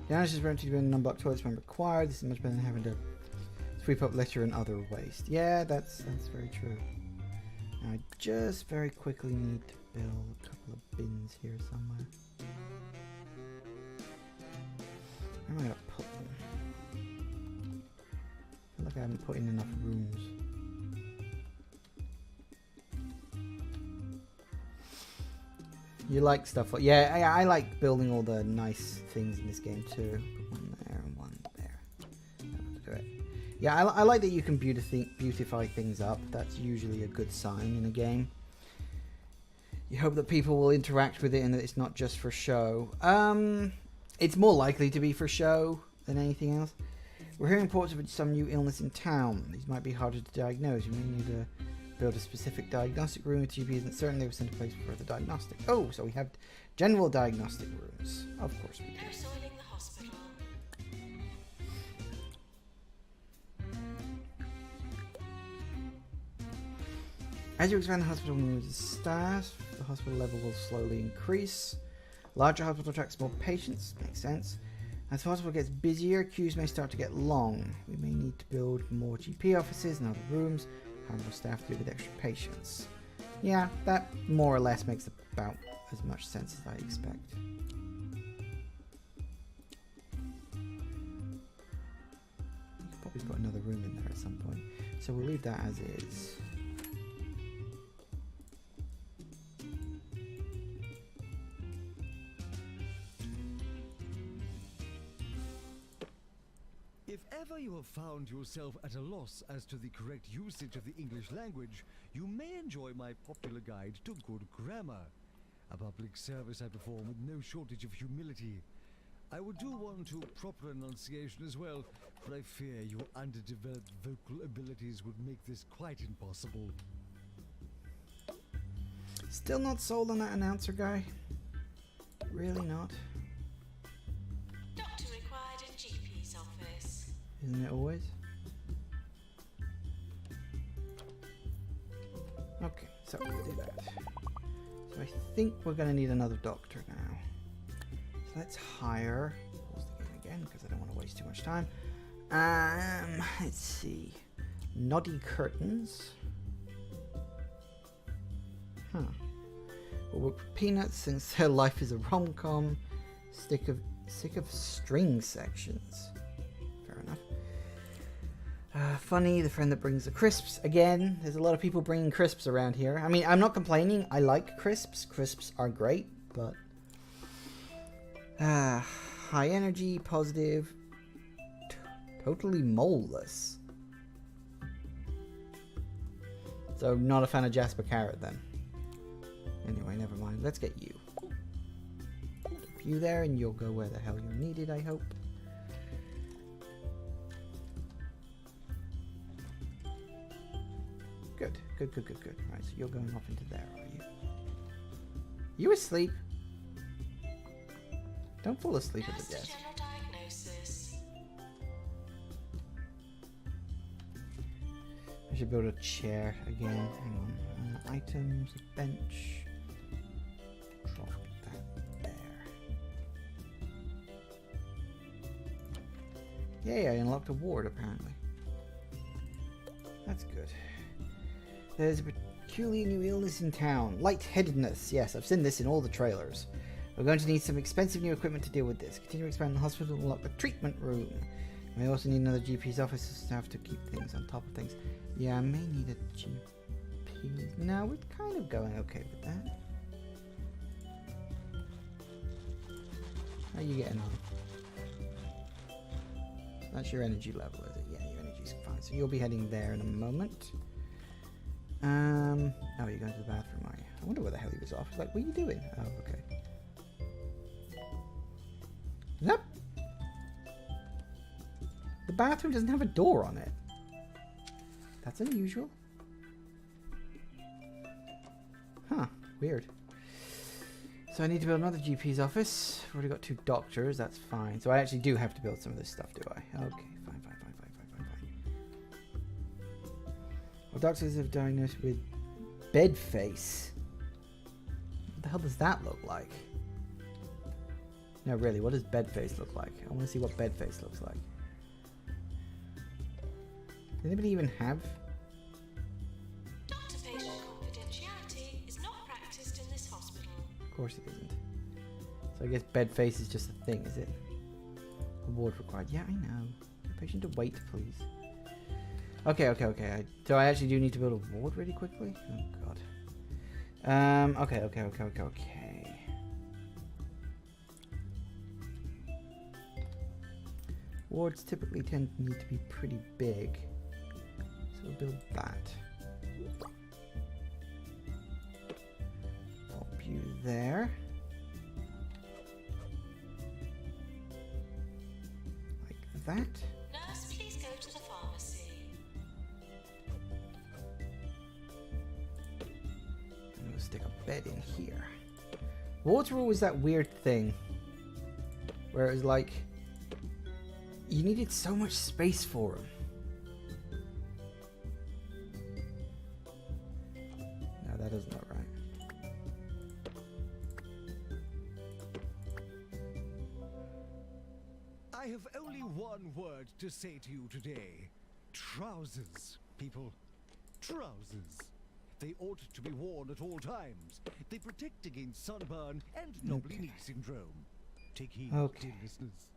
The honest is empty to be non-block toilets when required. This is much better than having to sweep up litter and other waste. Yeah, that's very true. Now I just very quickly need to build a couple of bins here somewhere. Where am I gonna put them? I feel like I haven't put in enough rooms. You like stuff like... Yeah, I like building all the nice things in this game too. Put one there and one there. That'll do it. Yeah, I like that you can beautify things up. That's usually a good sign in a game. You hope that people will interact with it and that it's not just for show. It's more likely to be for show than anything else. We're hearing reports of some new illness in town. These might be harder to diagnose. You may need to build a specific diagnostic room. If GP isn't certain, they will send a place for further diagnostic. Oh, so we have general diagnostic rooms. Of course we do. No soiling the hospital. As you expand the hospital moves staff, the hospital level will slowly increase. Larger hospital attracts more patients. Makes sense. As the hospital gets busier, queues may start to get long. We may need to build more GP offices and other rooms. Hire more staff to deal with extra patients. Yeah, that more or less makes about as much sense as I expect. You could probably put another room in there at some point. So we'll leave that as is. If ever you have found yourself at a loss as to the correct usage of the English language, you may enjoy my popular guide to good grammar. A public service I perform with no shortage of humility. I would do one to proper enunciation as well, but I fear your underdeveloped vocal abilities would make this quite impossible. Still not sold on that announcer guy? Really not? Doctor required in GP's office. Isn't it always? Okay, so we'll do that. So I think we're going to need another doctor now. So let's hire. Pause the game again because I don't want to waste too much time. Let's see. Noddy curtains. Huh. We'll work for peanuts since her life is a rom-com. Sick of string sections. Fair enough. Funny, the friend that brings the crisps. Again, there's a lot of people bringing crisps around here. I mean, I'm not complaining. I like crisps. Crisps are great, but... high energy, positive, totally moleless. So, not a fan of Jasper Carrot then. Anyway, never mind. Let's get you. Keep you there, and you'll go where the hell you're needed, I hope. Good. Right, so you're going off into there, are you? You asleep? Don't fall asleep at the desk. General diagnosis. I should build a chair again. Hang on. Items, bench. Drop that there. Yay, I unlocked a ward apparently. That's good. There's a peculiar new illness in town. Lightheadedness. Yes, I've seen this in all the trailers. We're going to need some expensive new equipment to deal with this. Continue to expand the hospital and unlock the treatment room. We may also need another GP's office staff to keep things on top of things. Yeah, I may need a GP. No, we're kind of going okay with that. How are you getting on? That's your energy level, is it? Yeah, your energy's fine. So you'll be heading there in a moment. Oh, you're going to the bathroom, are you? I wonder where the hell he was off. He's like, what are you doing? Oh, okay. Yep. The bathroom doesn't have a door on it. That's unusual. Huh, weird. So I need to build another GP's office. I've already got 2 doctors, that's fine. So I actually do have to build some of this stuff, do I? Okay, fine. Well, doctors have diagnosed with bed face. What the hell does that look like? No, really, what does bed face look like? I want to see what bed face looks like. Does anybody even have? Doctor-patient confidentiality is not practiced in this hospital. Of course it isn't. So I guess bed face is just a thing, is it? Award required. Yeah, I know. Patient to wait, please. Okay. So I actually do need to build a ward really quickly? Oh, God. Okay. Wards typically tend to need to be pretty big. So we'll build that. Pop you there. Like that. Nurse, please go to the pharmacy. I'm gonna stick a bed in here. Wards were always that weird thing where it was like you needed so much space for them. No, that doesn't look right. I have only one word to say to you today. Trousers, people. Trousers. They ought to be worn at all times. They protect against sunburn and knobbly knee syndrome. Take heed, dear listeners.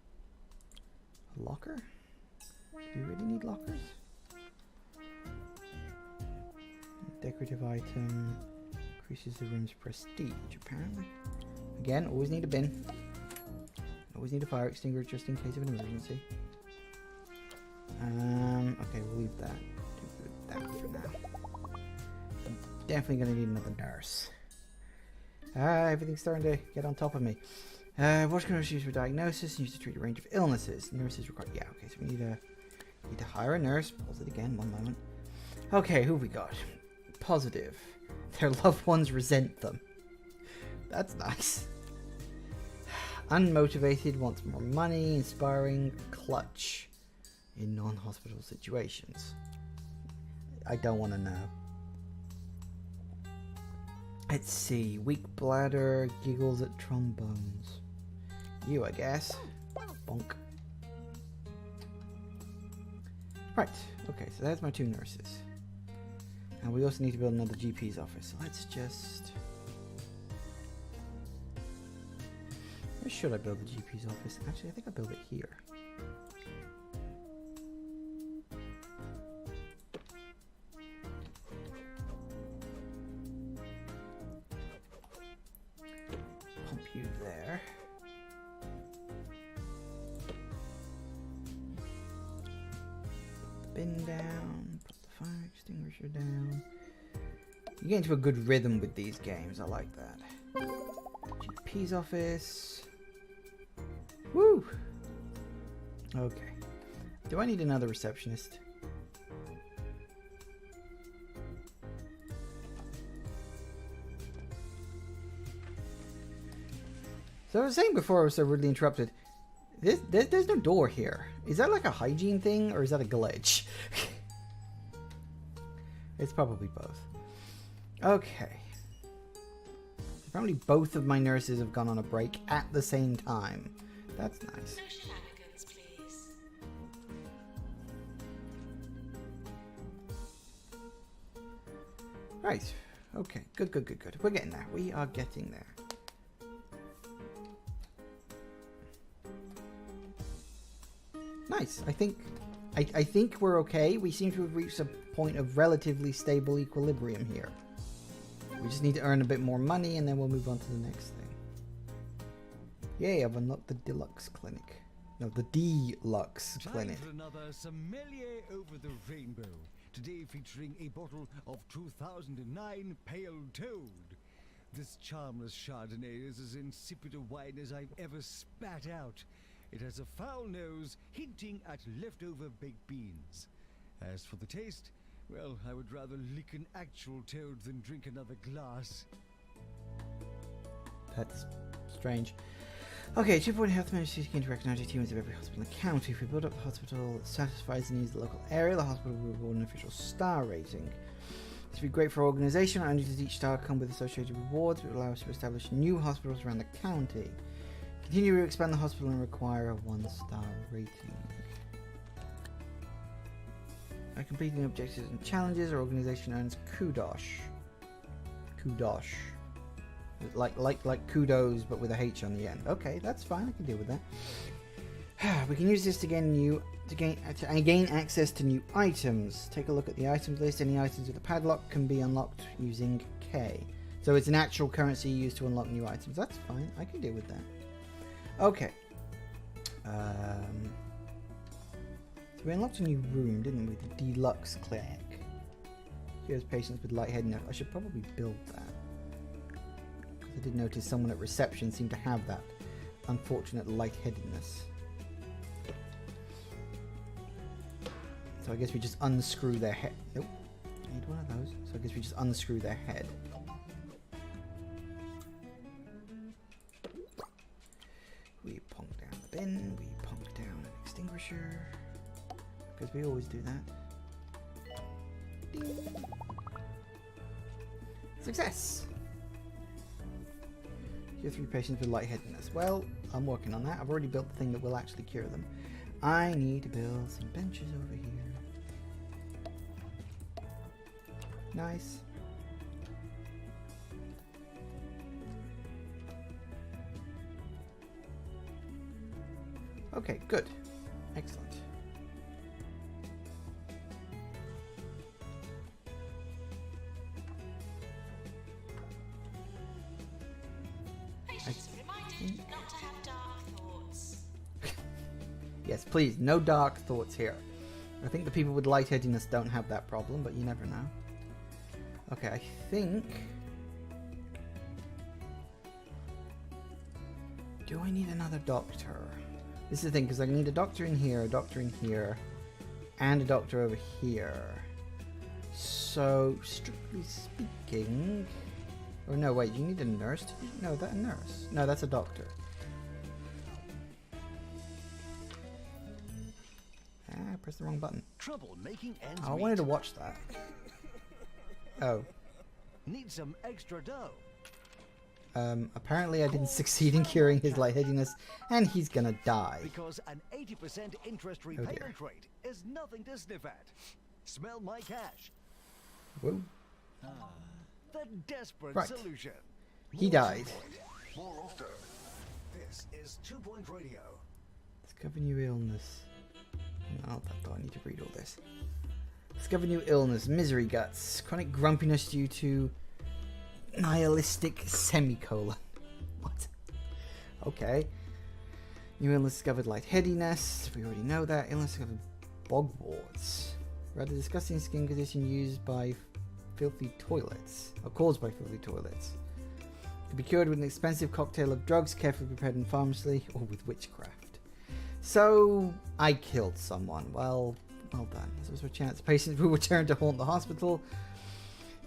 A locker? Do you really need lockers? Decorative item. Increases the room's prestige, apparently. Again, always need a bin. Always need a fire extinguisher just in case of an emergency. Okay, we'll leave that. Do that for now. I'm definitely gonna need another nurse. Everything's starting to get on top of me. What can nurses use for diagnosis? Used to treat a range of illnesses. Nurses require. Yeah, okay, so we need to hire a nurse. Pause it again. One moment. Okay, who have we got? Positive. Their loved ones resent them. That's nice. Unmotivated, wants more money, inspiring, clutch in non-hospital situations. I don't want to know. Let's see. Weak bladder, giggles at trombones. You, I guess. Bonk. Right. Okay, so that's my two nurses. And we also need to build another GP's office. So let's just... Where should I build the GP's office? Actually, I think I'll build it here. Pump you there. Put the bin down. Put the fire extinguisher down. You get into a good rhythm with these games. I like that. GP's office. Woo! Okay. Do I need another receptionist? So I was saying before I was so rudely interrupted. There's no door here. Is that like a hygiene thing or is that a glitch? It's probably both. Okay. Apparently both of my nurses have gone on a break at the same time. That's nice. No shenanigans, please. Right. Okay. Good. We're getting there. We are getting there. Nice. I think we're okay. We seem to have reached a point of relatively stable equilibrium here. We just need to earn a bit more money and then we'll move on to the next thing. Yay, I've unlocked the deluxe clinic. No, the deluxe clinic. Time for another sommelier over the rainbow. Today featuring a bottle of 2009 Pale Toad. This charmless Chardonnay is as insipid a wine as I've ever spat out. It has a foul nose, hinting at leftover baked beans. As for the taste, well, I would rather lick an actual toad than drink another glass. That's strange. Okay, 2-point health managers can recognize the teams of every hospital in the county. If we build up a hospital that satisfies the needs of the local area, the hospital will reward an official star rating. This would be great for our organization. Not only does each star come with associated rewards, but it will allow us to establish new hospitals around the county. Continue to expand the hospital and require a 1-star rating. By completing objectives and challenges, our organization earns kudos. Kudos. Like kudos, but with a H on the end. Okay, that's fine. I can deal with that. We can use this to gain access to new items. Take a look at the items list. Any items with a padlock can be unlocked using K. So it's an actual currency used to unlock new items. That's fine. I can deal with that. Okay. So we unlocked a new room, didn't we? The deluxe clinic. Here's patients with lightheadedness. I should probably build that. Because I did notice someone at reception seemed to have that unfortunate lightheadedness. So I guess we just unscrew their head. Nope. I need one of those. So I guess we just unscrew their head. We punk down the bin. We punk down an extinguisher. Because we always do that. Ding. Success! You have 3 patients with lightheadedness. Well, I'm working on that. I've already built the thing that will actually cure them. I need to build some benches over here. Nice. Okay, good. Excellent. Patients are reminded not to have dark thoughts. Yes, please, no dark thoughts here. I think the people with lightheadedness don't have that problem, but you never know. Okay, I think... Do I need another doctor? This is the thing, because I need a doctor in here, and a doctor over here. So, strictly speaking... Oh no, wait, you need a nurse? No, that's a nurse. No, that's a doctor. Ah, I pressed the wrong button. Trouble making ends I meet. wanted to watch that. Oh. Need some extra dough. Apparently I didn't succeed in curing his lightheadedness, and he's gonna die. Because an 80% interest repayment rate is nothing to sniff at. Smell my cash. Whoa. The desperate Right. solution. He died. More often. This is 2 Point Radio. Discover new illness. Oh, I need to read all this. Discover new illness. Misery guts. Chronic grumpiness due to nihilistic semicolon. What? Okay. New illness discovered lightheadedness. We already know that. Illness discovered bogwarts. Rather disgusting skin condition used by filthy toilets. Or caused by filthy toilets. Could be cured with an expensive cocktail of drugs carefully prepared in pharmacy or with witchcraft. So, I killed someone. Well done. This was a chance. Patients will return to haunt the hospital.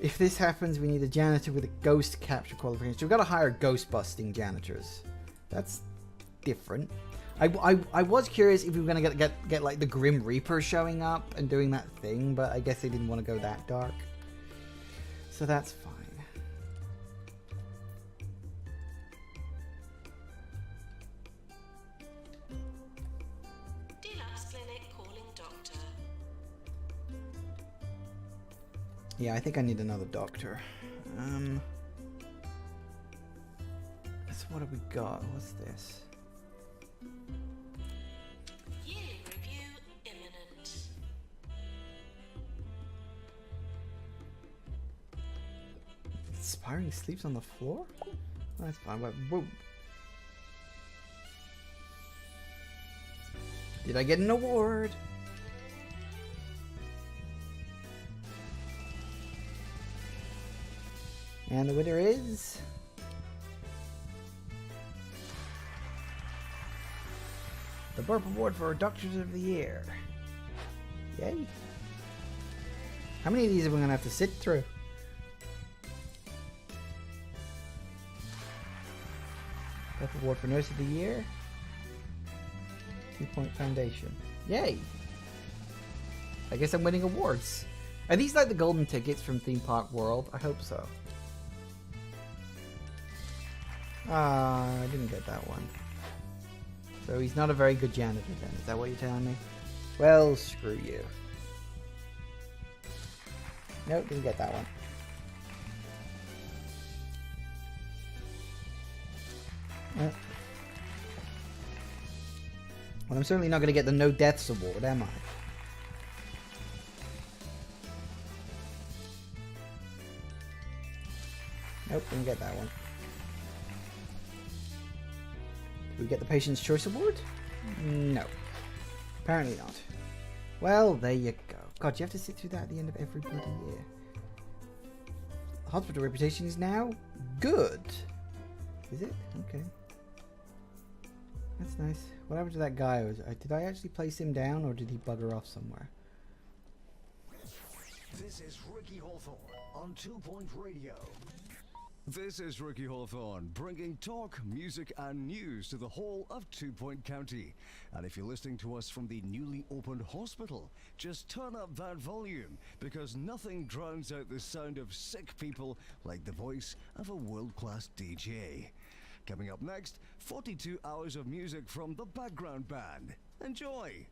If this happens, we need a janitor with a ghost capture qualification. So we've got to hire ghost busting janitors. That's different. I was curious if we were going to get like the Grim Reaper showing up and doing that thing, but I guess they didn't want to go that dark. So that's fine. Deluxe clinic calling doctor. Yeah, I think I need another doctor. So what have we got? What's this? Yearly review imminent. Inspiring sleeps on the floor? That's fine. Whoa. Did I get an award? And the winner is... the Burp Award for Doctors of the Year. Yay. How many of these are we going to have to sit through? Burp Award for Nurse of the Year. 2 Point Foundation. Yay. I guess I'm winning awards. Are these like the golden tickets from Theme Park World? I hope so. Ah, I didn't get that one. So he's not a very good janitor then, is that what you're telling me? Well, screw you. Nope, didn't get that one. Well, I'm certainly not going to get the No Deaths Award, am I? Nope, didn't get that one. Did we get the Patient's Choice Award? No. Apparently not. Well, there you go. God, you have to sit through that at the end of every bloody year. The hospital reputation is now good. Is it? Okay. That's nice. What happened to that guy? Did I actually place him down, or did he bugger off somewhere? This is Ricky Hawthorne on 2 Point Radio. This is Ricky Hawthorne, bringing talk, music, and news to the whole of 2 Point County. And if you're listening to us from the newly opened hospital, just turn up that volume, because nothing drowns out the sound of sick people like the voice of a world-class DJ. Coming up next, 42 hours of music from the background band. Enjoy!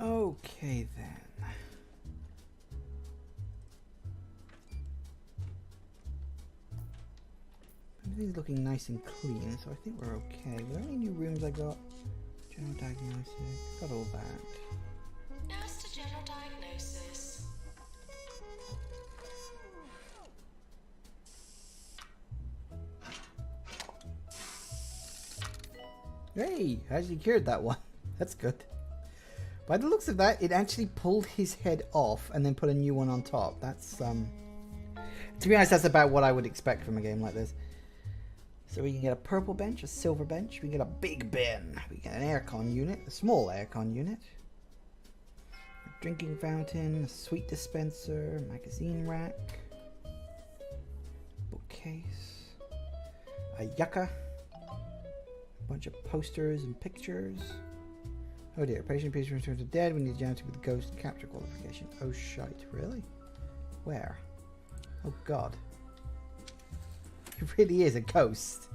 Okay then. Everything's looking nice and clean, so I think we're okay. Were there any new rooms I got? General diagnosis. Got all that. Nurse to general diagnosis. Hey, I actually cured that one. That's good. By the looks of that, it actually pulled his head off and then put a new one on top. That's, to be honest, that's about what I would expect from a game like this. So we can get a purple bench, a silver bench, we can get a big bin, we get an aircon unit, a small aircon unit, a drinking fountain, a sweet dispenser, magazine rack, bookcase, a yucca, a bunch of posters and pictures. Oh dear, patient returns to dead. We need a janitor with the ghost capture qualification. Oh shite, really? Where? Oh god. It really is a ghost.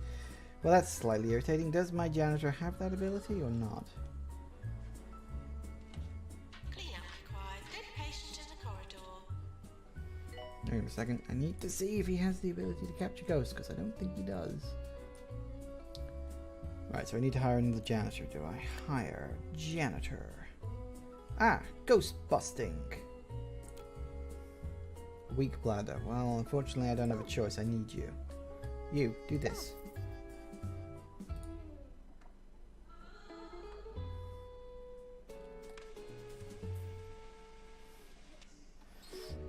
Well, that's slightly irritating. Does my janitor have that ability or not? Clean up required. Dead patient in the corridor. Hang on a second. I need to see if he has the ability to capture ghosts, because I don't think he does. Right, so I need to hire another janitor. Do I hire janitor? Ah, ghost busting. Weak bladder. Well, unfortunately, I don't have a choice. I need you. You, do this.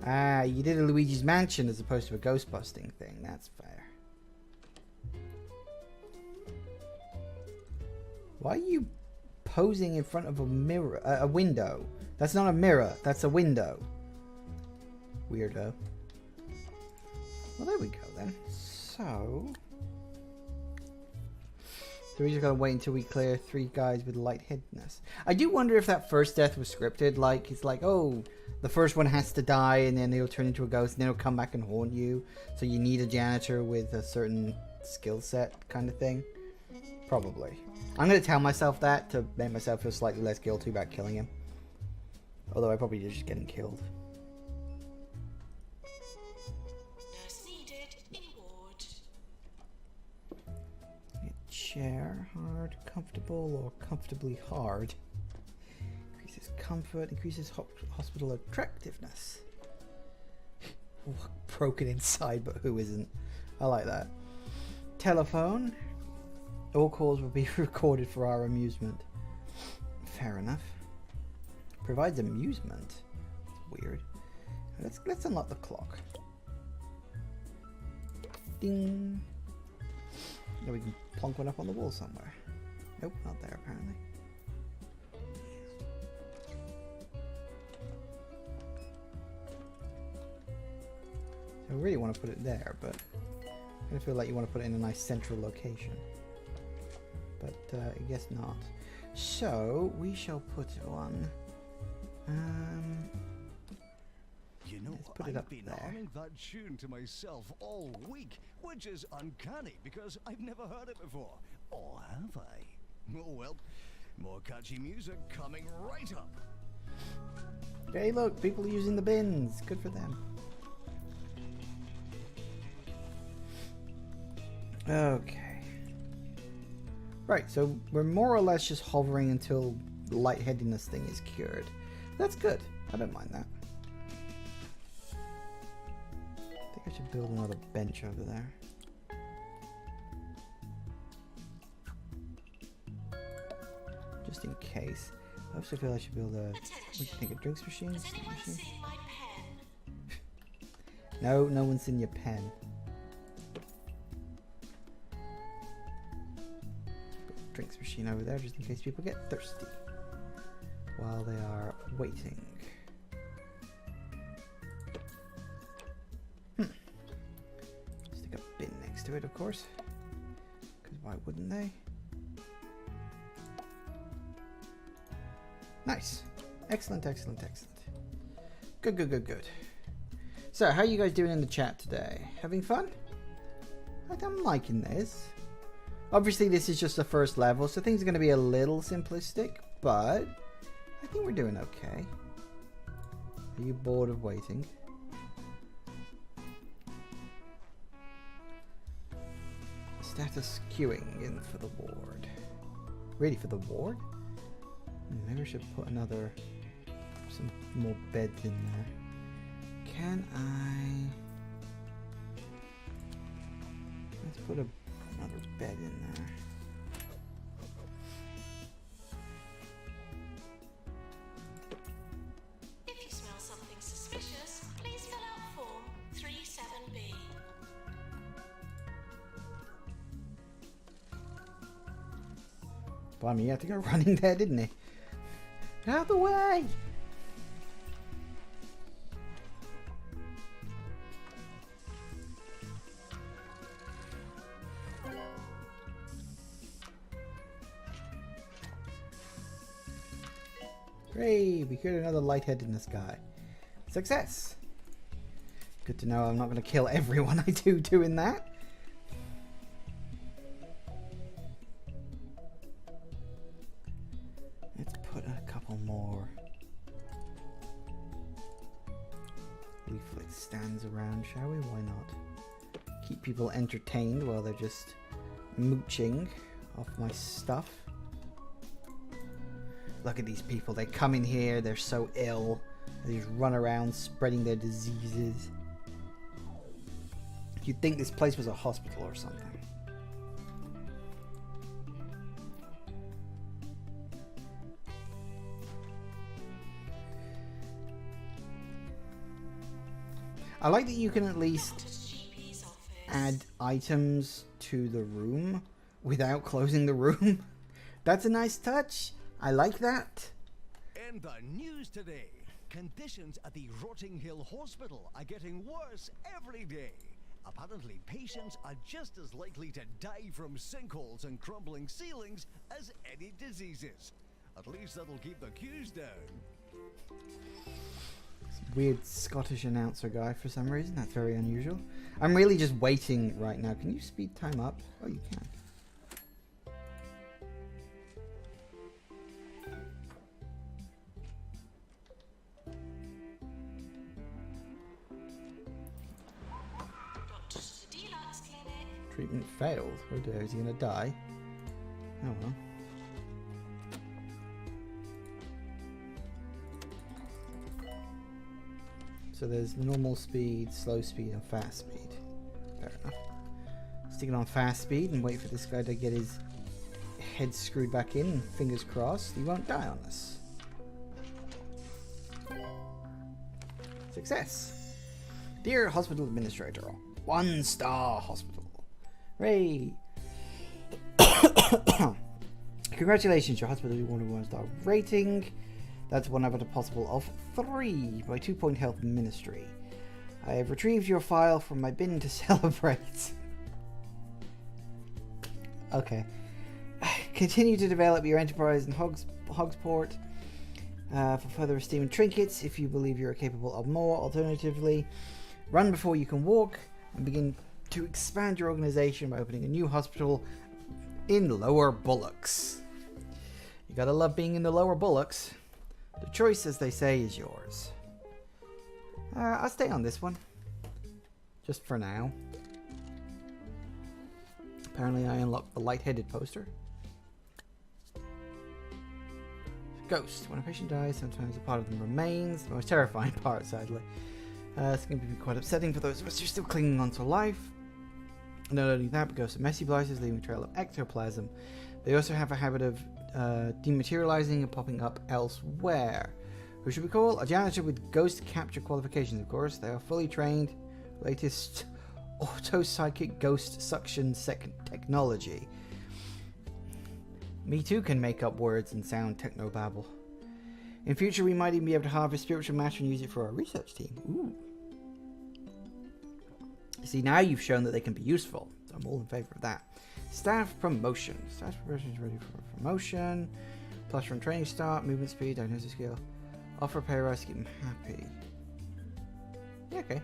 Ah, you did a Luigi's Mansion as opposed to a ghost busting thing. That's fair. Why are you posing in front of a mirror? A window. That's not a mirror. That's a window. Weirdo. Well, there we go then. So we just gotta wait until we clear 3 guys with lightheadedness. I do wonder if that first death was scripted. Like, it's like, oh, the first one has to die and then they'll turn into a ghost and then it'll come back and haunt you. So you need a janitor with a certain skill set kind of thing. Probably. I'm gonna tell myself that to make myself feel slightly less guilty about killing him. Although I probably just getting killed. Chair, hard, comfortable, or comfortably hard. Increases comfort, increases hospital attractiveness. Broken inside, but who isn't? I like that. Telephone. All calls will be recorded for our amusement. Fair enough. Provides amusement. That's weird. Let's unlock the clock. Ding. Now we can plonk one up on the wall somewhere. Nope, not there apparently. So I really want to put it there, but I kind of feel like you want to put it in a nice central location. But I guess not. So we shall put one. You know, let's put it up I've been there. humming that tune to myself all week, which is uncanny because I've never heard it before. Or have I? Oh well, more catchy music coming right up. Hey look, people are using the bins. Good for them. Okay. Right, so we're more or less just hovering until the lightheadedness thing is cured. That's good. I don't mind that. I think I should build another bench over there. Just in case. I also feel I should build a... What do you think? A drinks machine? Has anyone seen my pen? No, no one's seen your pen. Drinks machine over there just in case people get thirsty while they are waiting. Stick a bin next to it, of course, because why wouldn't they? Nice. Excellent, excellent, excellent. Good, good, good, good. So, how are you guys doing in the chat today? Having fun? I'm liking this. Obviously, this is just the first level, so things are going to be a little simplistic, but I think we're doing okay. Are you bored of waiting? Status queuing in for the ward. Ready for the ward? Maybe I should put some more beds in there. Can I? Let's put another bed in there. If you smell something suspicious, please fill out form 37B. Blimey, he had to go running there, didn't he? Out of the way! Hooray! We cured another lightheadedness guy. Success! Good to know I'm not going to kill everyone I do doing that. Let's put a couple more leaflet stands around, shall we? Why not? Keep people entertained while they're just mooching off my stuff. Look at these people. They come in here, they're so ill. They just run around spreading their diseases. You'd think this place was a hospital or something. I like that you can at least add items to the room without closing the room. That's a nice touch. I like that. In the news today, conditions at the Rotting Hill Hospital are getting worse every day. Apparently, patients are just as likely to die from sinkholes and crumbling ceilings as any diseases. At least that'll keep the queues down. Weird Scottish announcer guy for some reason. That's very unusual. I'm really just waiting right now. Can you speed time up? Oh, you can. Treatment failed. Oh dear, is he gonna die? Oh well. So there's normal speed, slow speed, and fast speed. Fair enough. Stick it on fast speed and wait for this guy to get his head screwed back in. Fingers crossed, he won't die on us. Success! Dear Hospital Administrator, 1-star hospital. Hooray! Congratulations, your hospital won a 1-star rating. That's 1 out of a possible of 3 by 2 Point Health Ministry. I have retrieved your file from my bin to celebrate. Okay. Continue to develop your enterprise in Hogsport for further esteem and trinkets if you believe you are capable of more. Alternatively, run before you can walk and begin to expand your organization by opening a new hospital in Lower Bullocks. You gotta love being in the Lower Bullocks. The choice, as they say, is yours. I'll stay on this one. Just for now. Apparently I unlocked the light-headed poster. Ghost. When a patient dies, sometimes a part of them remains. The most terrifying part, sadly. It's going to be quite upsetting for those of us who are still clinging on to life. Not only that, but ghosts are messy blighters, leaving a trail of ectoplasm. They also have a habit of dematerializing and popping up elsewhere. Who should we call? A janitor with ghost capture qualifications, of course. They are fully trained. Latest auto-psychic ghost suction technology. Me too can make up words and sound technobabble. In future, we might even be able to harvest spiritual matter and use it for our research team. Ooh. See, now you've shown that they can be useful. So I'm all in favor of that. Staff promotion. Staff promotion is ready for promotion. Plus from training start, movement speed, diagnosis skill. Offer a pay rise to keep them happy. Yeah, okay.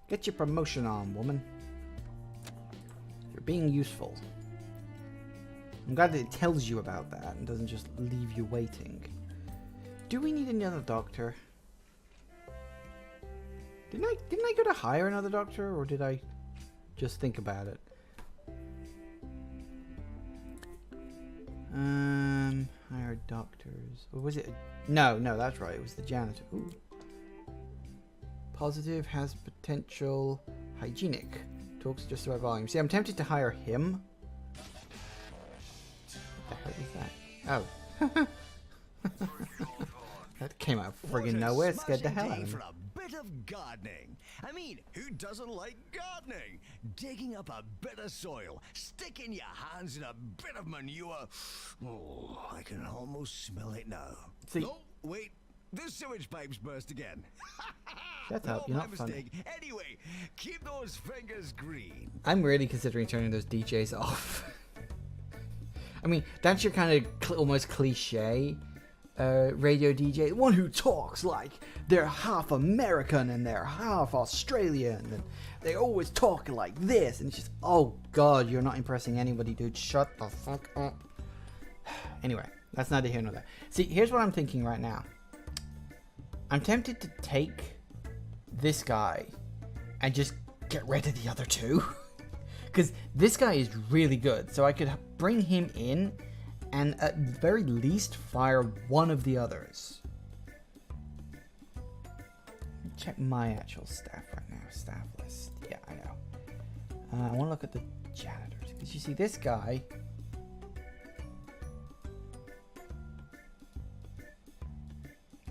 Get your promotion on, woman. You're being useful. I'm glad that it tells you about that and doesn't just leave you waiting. Do we need another doctor? Didn't I go to hire another doctor, or did I just think about it? Hire doctors. Or was it? No, that's right. It was the janitor. Ooh. Positive, has potential, hygienic. Talks just about volume. See, I'm tempted to hire him. What the hell was that? Oh. That came out friggin' nowhere. It scared the hell out of me. For a bit of gardening. I mean, who doesn't like gardening? Digging up a bit of soil, sticking your hands in a bit of manure. Oh, I can almost smell it now. See, no, wait, the sewage pipes burst again. Shut up, you're not funny. Anyway, keep those fingers green. I'm really considering turning those DJs off. I mean, that's your kind of almost cliche radio DJ, the one who talks like they're half American and they're half Australian and they always talk like this, and it's just, oh god, you're not impressing anybody, dude. Shut the fuck up. Anyway, that's neither here nor there. See, here's what I'm thinking right now. I'm tempted to take this guy and just get rid of the other two. Because this guy is really good, so I could bring him in and at very least fire one of the others. Check my actual staff right now. Staff list. Yeah, I know. I want to look at the janitors. Because you see this guy.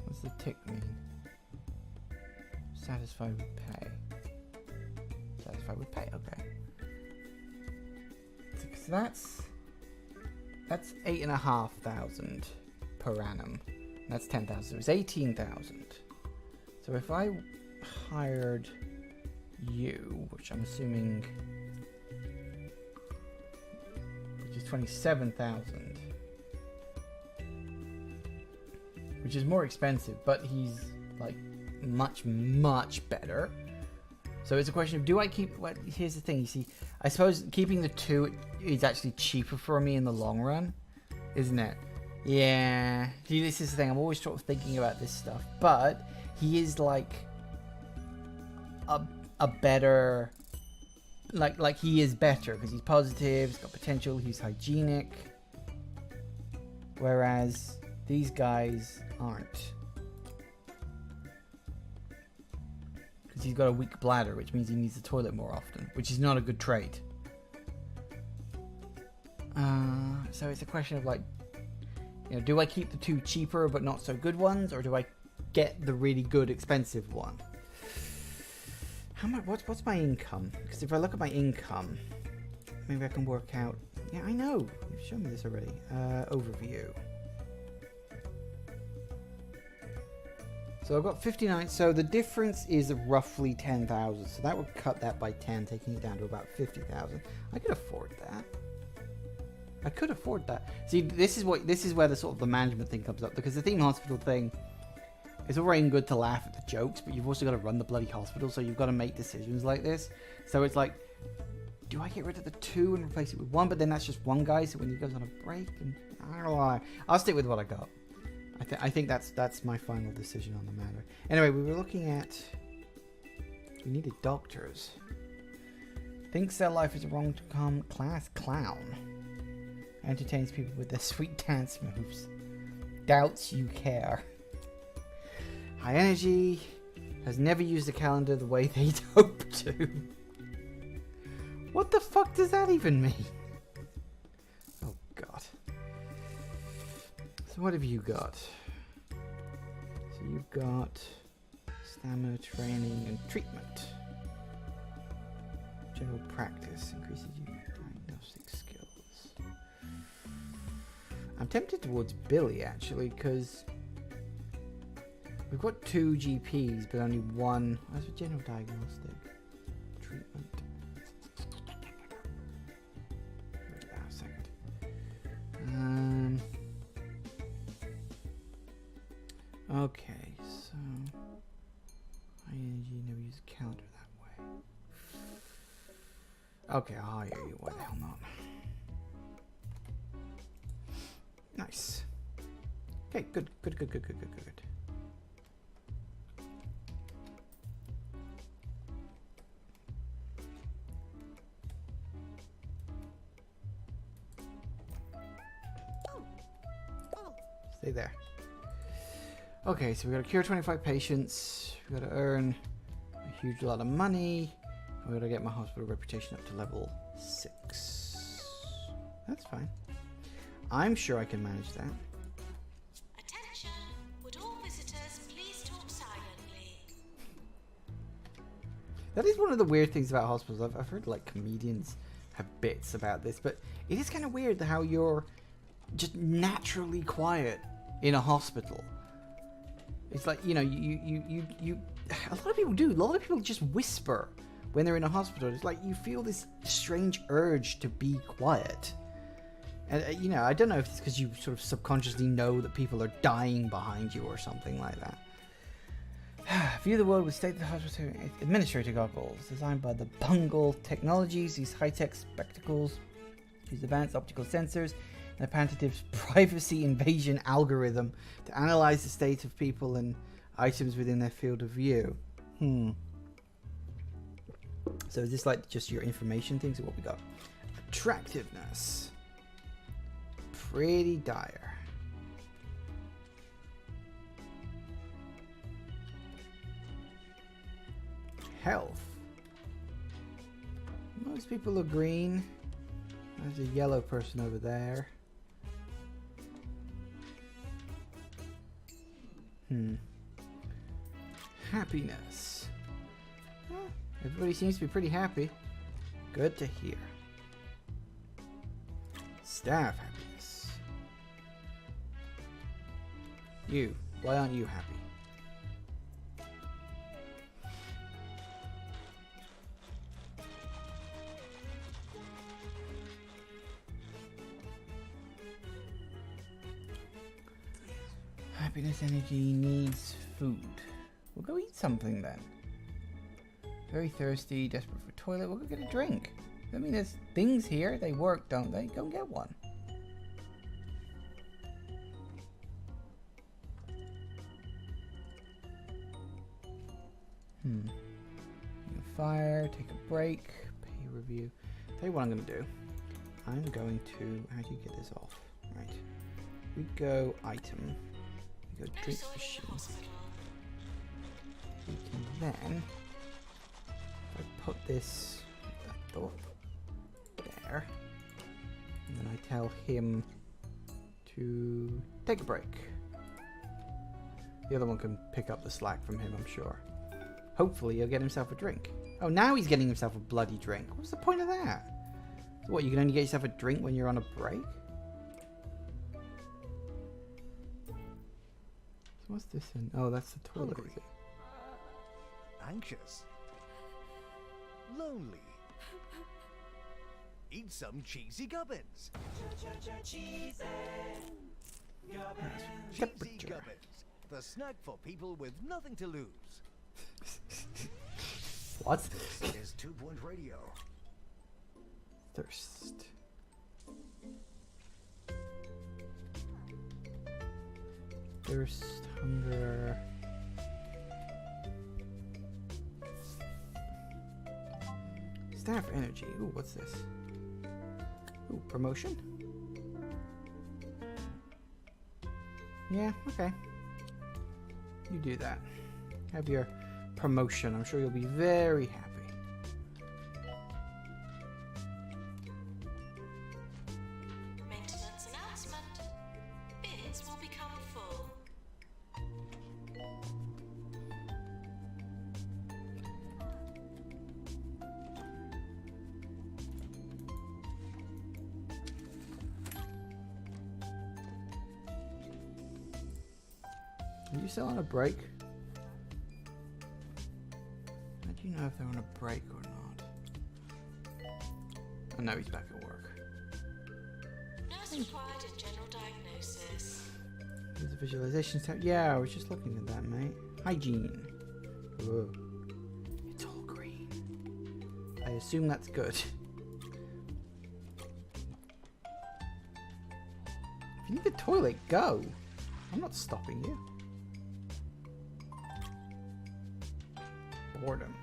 What's the tick mean? Satisfied with pay. Satisfied with pay, okay. So that's 8,500 per annum. That's 10,000. So it's 18,000. So if I hired you, which I'm assuming, which is 27,000, which is more expensive, but he's like much better. So it's a question of, do I keep... Well, here's the thing, you see. I suppose keeping the two is actually cheaper for me in the long run. Isn't it? Yeah. See, this is the thing. I'm always sort of thinking about this stuff. But he is like... a better... Like he is better. Because he's positive, he's got potential, he's hygienic. Whereas these guys aren't. Because he's got a weak bladder, which means he needs the toilet more often, which is not a good trait. So it's a question of like, you know, do I keep the two cheaper but not so good ones, or do I get the really good expensive one? How much? What's my income? Because if I look at my income, maybe I can work out. Yeah, I know. You've shown me this already. Overview. So I've got 59, so the difference is roughly 10,000. So that would cut that by 10, taking it down to about 50,000. I could afford that. I could afford that. See, this is where the sort of the management thing comes up, because the theme hospital thing is all right and good to laugh at the jokes, but you've also got to run the bloody hospital, so you've got to make decisions like this. So it's like, do I get rid of the two and replace it with one? But then that's just one guy, so when he goes on a break, and I don't know, I'll stick with what I got. I think that's my final decision on the matter. Anyway, we were looking at... We needed doctors. Thinks their life is a wrong-to-come class clown. Entertains people with their sweet dance moves. Doubts you care. High energy. Has never used a calendar the way they'd hope to. What the fuck does that even mean? Oh, God. So what have you got? So you've got stamina, training, and treatment. General practice increases your diagnostic skills. I'm tempted towards Billy, actually, because we've got 2 GPs, but only 1. Where's the general diagnostic? Treatment. Wait a second. Okay, so High energy, never use a counter that way. Okay, I'll hire you. Why the hell not? Nice. Okay, good. Stay there. Okay, so we gotta cure 25 patients. We gotta earn a huge lot of money. We gotta get my hospital reputation up to level 6. That's fine. I'm sure I can manage that. Attention! Would all visitors please talk silently? That is one of the weird things about hospitals. I've heard like comedians have bits about this, but it is kind of weird how you're just naturally quiet in a hospital. It's like, you know, you a lot of people do. A lot of people just whisper when they're in a hospital. It's like you feel this strange urge to be quiet. And, you know, I don't know if it's because you sort of subconsciously know that people are dying behind you or something like that. View the world with state-of-the-hospital administrator goggles. Designed by the Bungle Technologies. These high-tech spectacles use advanced optical sensors and a patented privacy invasion algorithm to analyze the state of people and items within their field of view. So is this like just your information things or what we got? Attractiveness. Pretty dire. Health. Most people are green. There's a yellow person over there. Happiness. Everybody seems to be pretty happy. Good to hear. Staff happiness. You. Why aren't you happy? Happiness energy needs food. We'll go eat something then. Very thirsty, desperate for toilet. We'll go get a drink. I mean, there's things here. They work, don't they? Go and get one. Fire, take a break, pay review. Tell you what I'm going to do. I'm going to... How do you get this off? Right. We go item. We go drink machine. We can then... If I put this up there, and then I tell him to take a break. The other one can pick up the slack from him, I'm sure. Hopefully he'll get himself a drink. Oh, now he's getting himself a bloody drink. What's the point of that? What, you can only get yourself a drink when you're on a break? So what's this in? Oh, that's the toilet, is it? Anxious. Lonely. Eat some cheesy gubbins. Cheesy gubbins. The snack for people with nothing to lose. What? This is 2 Point Radio. Thirst. Thirst, hunger. Staff energy. Ooh, what's this? Ooh, promotion? Yeah, okay. You do that. Have your promotion. I'm sure you'll be very happy. Maintenance announcement. Bins will become full. Are you still on a break? How do you know if they're on a break or not? Oh no, he's back at work. Nurse required in general diagnosis. There's a visualization tab. Yeah, I was just looking at that, mate. Hygiene. Whoa. assume that's good. If you need the toilet, go. I'm not stopping you. Boredom.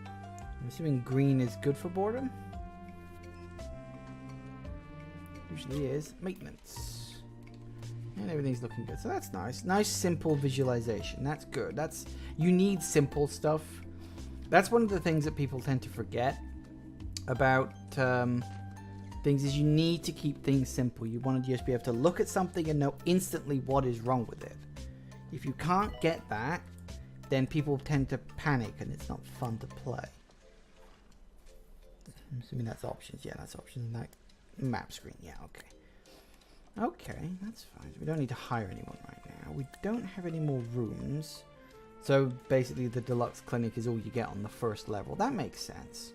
I'm assuming green is good for boredom. Usually is. Maintenance. And everything's looking good. So that's nice. Nice simple visualization. That's good. You need simple stuff. That's one of the things that people tend to forget about things is you need to keep things simple. You want to just be able to look at something and know instantly what is wrong with it. If you can't get that, then people tend to panic and it's not fun to play. I'm assuming that's options. Yeah, that's options. That map screen. Yeah, okay. Okay, that's fine. We don't need to hire anyone right now. We don't have any more rooms. So basically the deluxe clinic is all you get on the first level. That makes sense.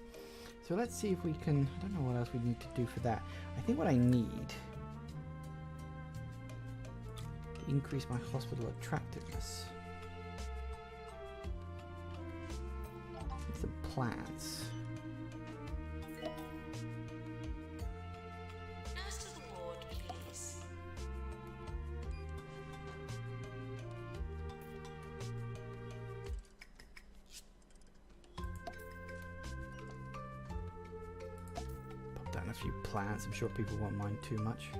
So let's see if we can... I don't know what else we need to do for that. I think what I need... to increase my hospital attractiveness. Some plants. Nurse to the ward, please. Pop down a few plants. I'm sure people won't mind too much.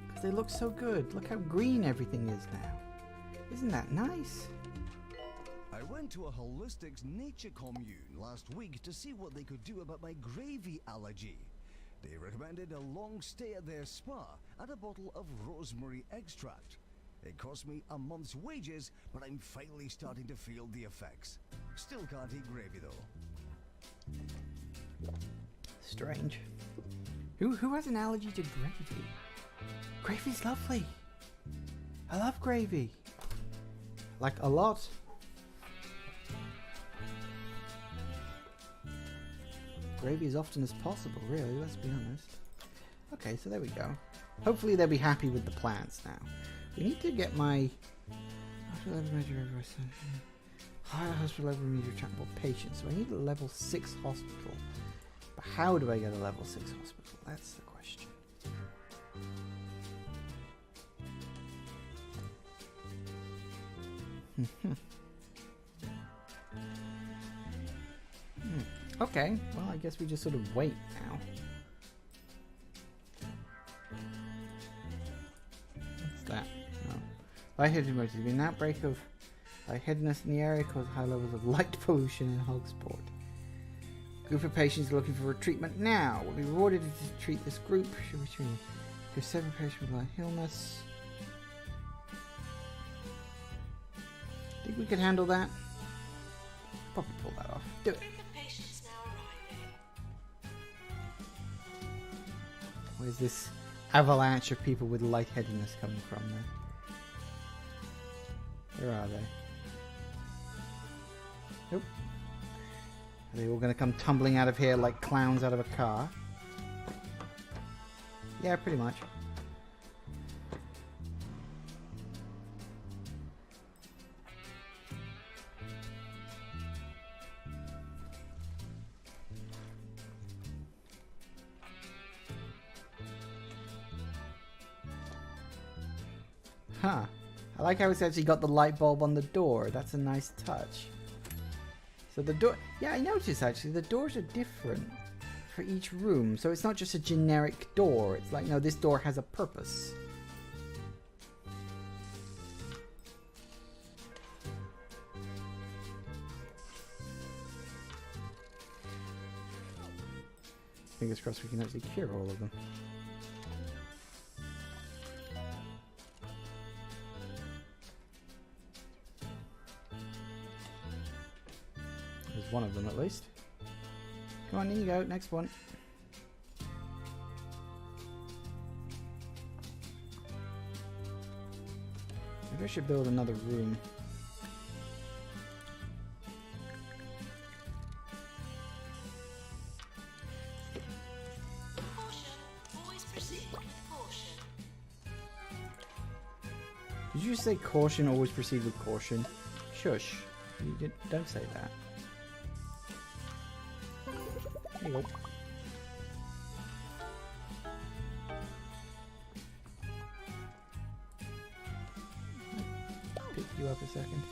Because they look so good. Look how green everything is now. Isn't that nice? I went to a holistics nature commune last week to see what they could do about my gravy allergy. They recommended a long stay at their spa and a bottle of rosemary extract. It cost me a month's wages, but I'm finally starting to feel the effects. Still can't eat gravy though. Strange. Who has an allergy to gravy? Gravy's lovely. I love gravy. Like a lot. Gravy as often as possible, really, let's be honest. Okay, so there we go. Hopefully they'll be happy with the plants now. We need to get my higher hospital level major trackable patients. So I need a level 6 hospital. But how do I get a level 6 hospital? That's the question. Okay, well I guess we just sort of wait now. What's that? Oh. Lightheaded emergency. An outbreak of lightheadedness in the area caused high levels of light pollution in Hogsport. Group of patients looking for treatment now. Will be rewarded to treat this group. Should we treat 7 patients with light illness? Think we can handle that? Probably pull that off. Do it. Where's this avalanche of people with lightheadedness coming from then? Where are they? Nope. Are they all going to come tumbling out of here like clowns out of a car? Yeah, pretty much. Huh. I like how it's actually got the light bulb on the door. That's a nice touch. So the door... Yeah, I noticed actually the doors are different for each room. So it's not just a generic door. It's like, no, this door has a purpose. Fingers crossed we can actually cure all of them. There's one of them at least. Come on, in you go. Next one. Maybe I should build another room. Did you say caution? Always proceed with caution. Shush. Don't say that. There you go. Pick you up a second.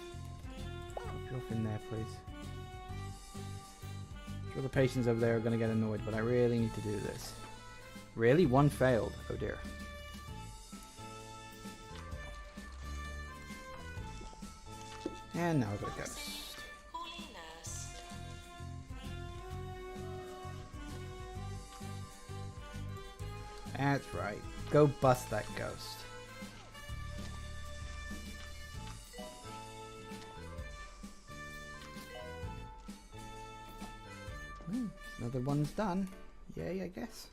Put you off in there, please. Sure, the patients over there are going to get annoyed, but I really need to do this. Really? One failed. Oh dear. And now I've got a ghost. Holy nurse. That's right. Go bust that ghost. Another one's done. Yay, I guess.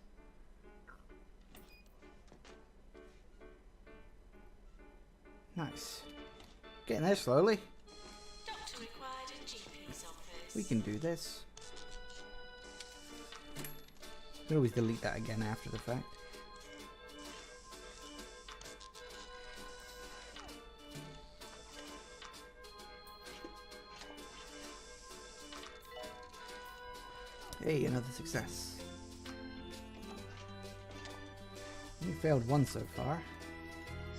Nice. Getting there slowly. Doctor required in GP's office. We can do this. You can always delete that again after the fact. Hey, another success. We failed one so far.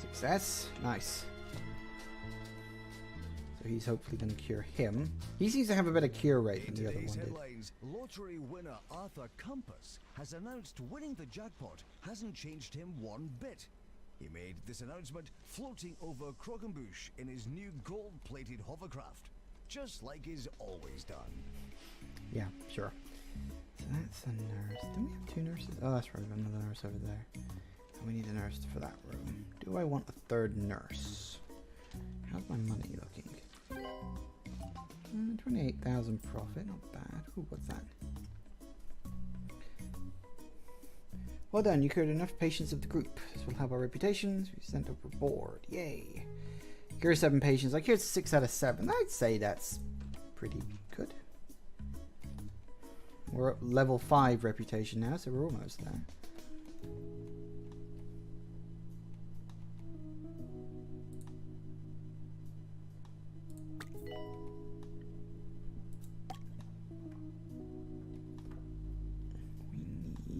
Success. Nice. So he's hopefully going to cure him. He seems to have a better cure rate than the other one did. Headlines, lottery winner Arthur Compass has announced winning the jackpot hasn't changed him one bit. He made this announcement floating over Krogenbush in his new gold-plated hovercraft, just like he's always done. Yeah, sure. So that's a nurse. Do we have two nurses? Oh, that's right. We have another nurse over there. And we need a nurse for that room. Do I want a third nurse? How's my money looking? 28,000 profit. Not bad. Ooh, what's that? Well done. You cured enough patients of the group. This will help our reputations. We sent a reward. Yay. Cure 7 patients. I cured 6 out of 7. I'd say that's pretty good. We're at level 5 reputation now, so we're almost there. We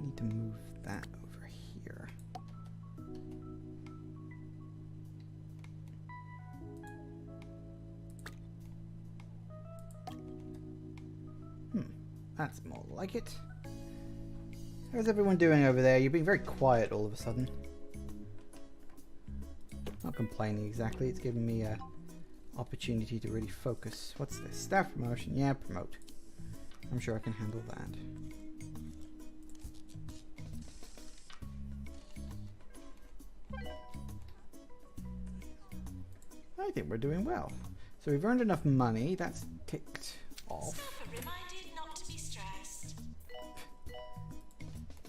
need to move that over here. That's more like it. How's everyone doing over there? You're being very quiet all of a sudden. Not complaining exactly. It's giving me a opportunity to really focus. What's this? Staff promotion. Yeah, promote. I'm sure I can handle that. I think we're doing well. So we've earned enough money. That's ticked off. Staff are reminded not to be stressed.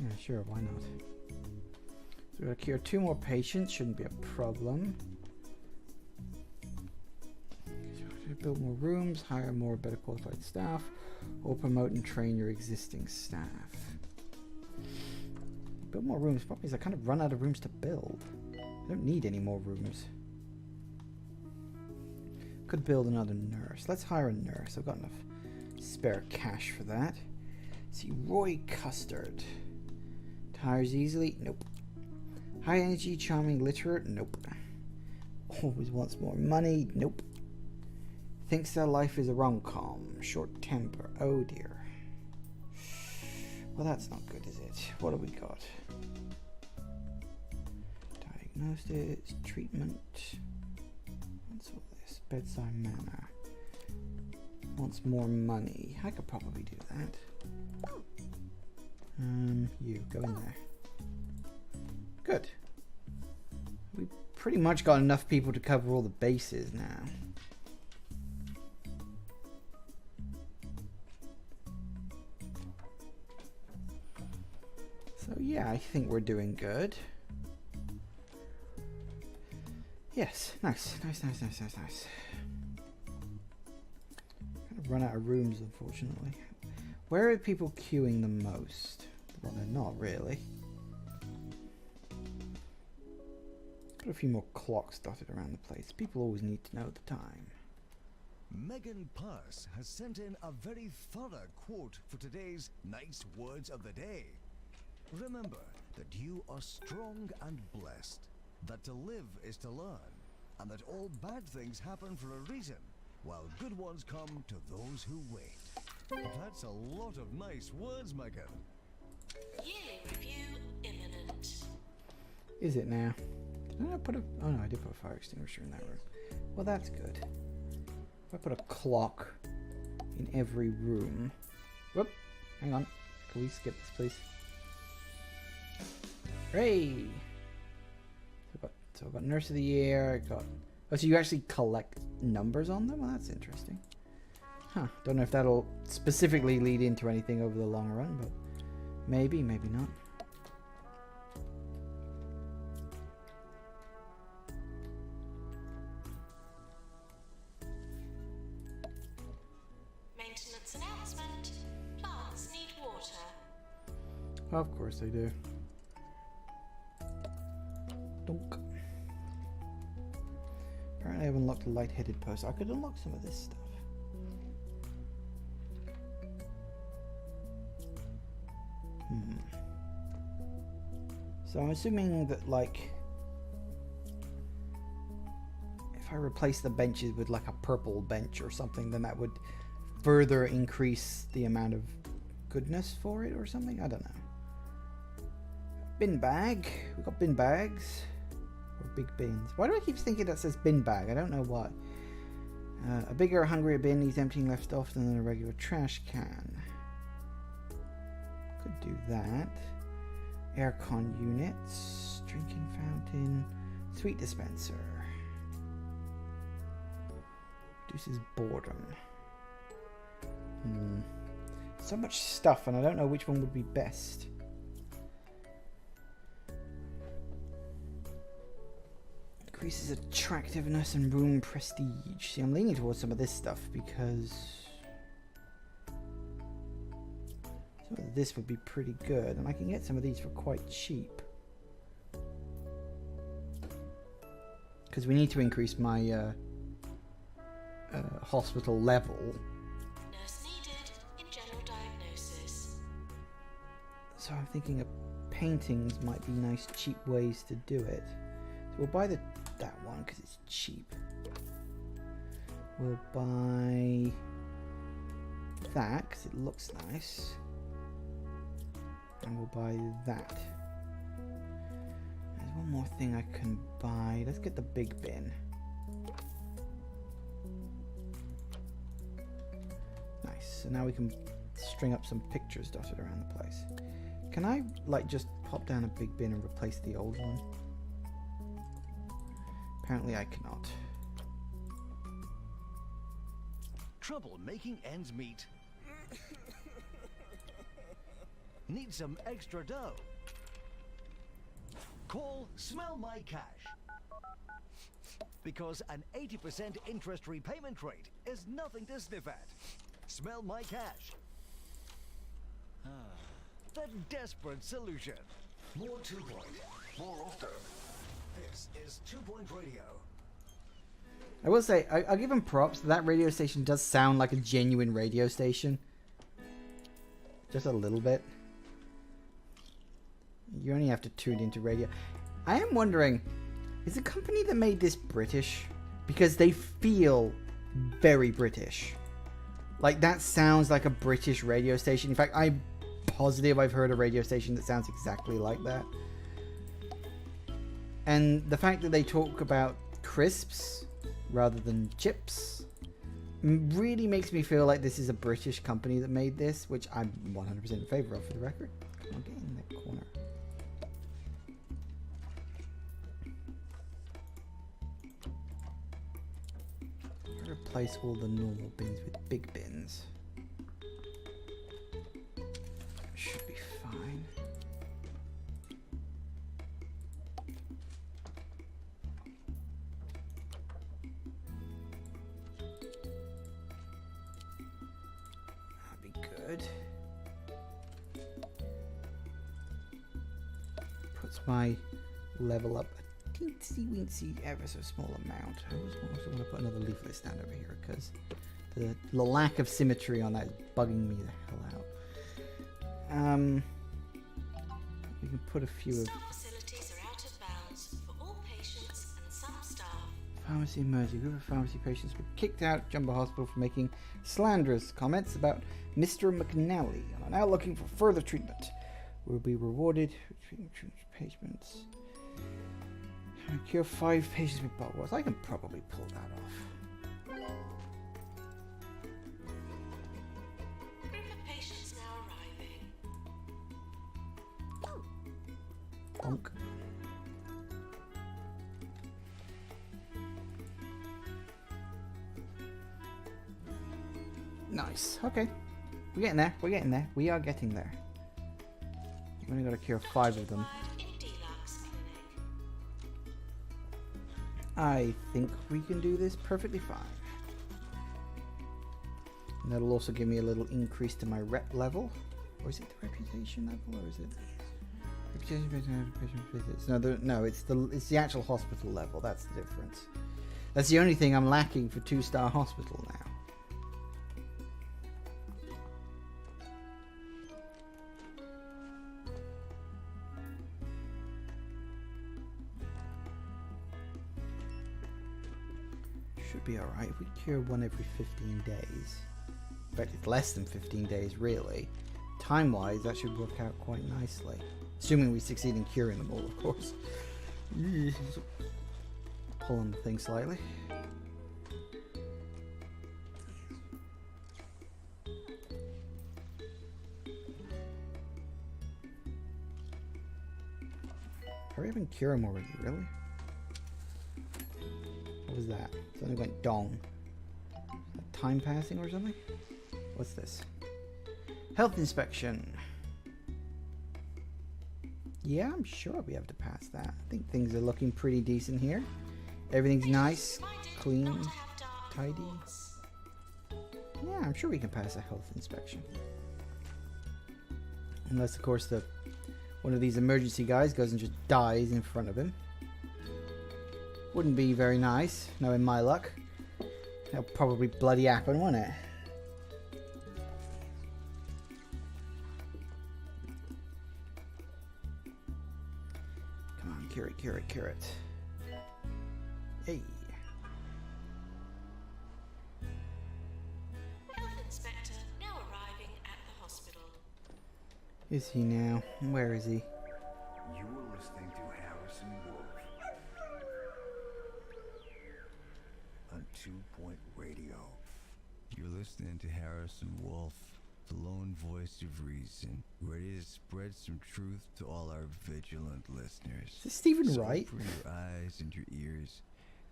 Yeah, sure, why not? So we're gonna cure 2 more patients, shouldn't be a problem. Build more rooms, hire more better qualified staff, or promote and train your existing staff. Build more rooms. Problem is I kind of run out of rooms to build. I don't need any more rooms. Could build another nurse. Let's hire a nurse. I've got enough spare cash for that. Let's see, Roy Custard. Tires easily? Nope. High energy, charming, literate? Nope. Always wants more money? Nope. Thinks their life is a rom-com. Short temper. Oh dear. Well, that's not good, is it? What have we got? Diagnosis, treatment. What's all this? Bedside manner. Wants more money. I could probably do that. You, go in there. Good. We pretty much got enough people to cover all the bases now. So yeah, I think we're doing good. Yes, nice. Kind of run out of rooms, unfortunately. Where are people queuing the most? Well, they're not really. Put a few more clocks dotted around the place. People always need to know the time. Megan Purse has sent in a very thorough quote for today's nice words of the day. Remember that you are strong and blessed, that to live is to learn, and that all bad things happen for a reason, while good ones come to those who wait. That's a lot of nice words, Megan. Yearly review imminent. Is it now? Did I put a... Oh no, I did put a fire extinguisher in that room. Well, that's good. If I put a clock in every room... Whoop! Hang on. Can we skip this, please? Hooray! So I've got Nurse of the Year, I got... Oh, so you actually collect numbers on them? Well, that's interesting. Huh. Don't know if that'll specifically lead into anything over the long run, but maybe, maybe not. Maintenance announcement. Plants need water. Of course they do. Donk. Apparently I've unlocked a light-headed post. I could unlock some of this stuff. So I'm assuming that, like, if I replace the benches with like a purple bench or something, then that would further increase the amount of goodness for it or something. I don't know. Bin bag. We've got bin bags. Or big bins. Why do I keep thinking that says bin bag? I don't know why. A bigger, hungrier bin needs emptying less often than a regular trash can. Could do that. Aircon units. Drinking fountain. Sweet dispenser. Reduces boredom. So much stuff, and I don't know which one would be best. Increases attractiveness and room prestige. See, I'm leaning towards some of this stuff because some of this would be pretty good, and I can get some of these for quite cheap. Because we need to increase my hospital level. Nurse needed in general diagnosis. So I'm thinking of paintings might be nice cheap ways to do it. So we'll buy that one because it's cheap. We'll buy that because it looks nice. And we'll buy that. There's one more thing I can buy. Let's get the big bin. Nice. So now we can string up some pictures dotted around the place. Can I, like, just pop down a big bin and replace the old one? Apparently I cannot. Trouble making ends meet. Need some extra dough? Call Smell My Cash. Because an 80% interest repayment rate is nothing to sniff at. Smell My Cash. The desperate solution. More 2 Point. More often. This is 2 Point Radio. I will say, I'll give him props. That radio station does sound like a genuine radio station. Just a little bit. You only have to tune into radio. I am wondering, is the company that made this British? Because they feel very British. Like, that sounds like a British radio station. In fact, I'm positive I've heard a radio station that sounds exactly like that. And the fact that they talk about crisps rather than chips really makes me feel like this is a British company that made this, which I'm 100% in favor of, for the record. Come on, get in that corner. Replace all the normal bins with big bins. Should be fine. That'd be good. Puts my level up a teensy weensy, ever so small amount. I also want to put another leaflet stand over here because the lack of symmetry on that is bugging me the hell out. We can put a few of... Staff facilities are out of bounds for all patients and some staff. Pharmacy emergency. A group of pharmacy patients were kicked out of Jumbo Hospital for making slanderous comments about Mr. McNally and are now looking for further treatment. Will be rewarded with treatment patients. Cure 5 patients with bottles. I can probably pull that off. Group of patients now arriving. Bonk. Nice. Okay. We're getting there. We're getting there. We are getting there. We've only got to cure 5 of them. In Deluxe Clinic. I think we can do this perfectly fine. And that'll also give me a little increase to my rep level. Or is it the reputation level, or is it reputation patient visits? No, it's the actual hospital level. That's the difference. That's the only thing I'm lacking for 2-star hospital now. Should be alright if we cure 1 every 15 days. In fact, it's less than 15 days, really. Time-wise, that should work out quite nicely. Assuming we succeed in curing them all, of course. Pulling the thing slightly. Hurry up and cure them already, really? What was that? Something went dong. Time passing or something? What's this? Health inspection. Yeah, I'm sure I'll be able to pass that. I think things are looking pretty decent here. Everything's nice, clean, tidy. Yeah, I'm sure we can pass a health inspection. Unless, of course, one of these emergency guys goes and just dies in front of him. Wouldn't be very nice, knowing my luck. That'll probably bloody happen, won't it? Come on, cure it, cure it, cure it. Hey. Health inspector now arriving at the hospital. Is he now? Where is he? You are listening to Harrison Wolf on 2 Point Radio. You're listening to Harrison Wolf, the lone voice of reason, ready to spread some truth to all our vigilant listeners. Is this Stephen So Wright? open your eyes and your ears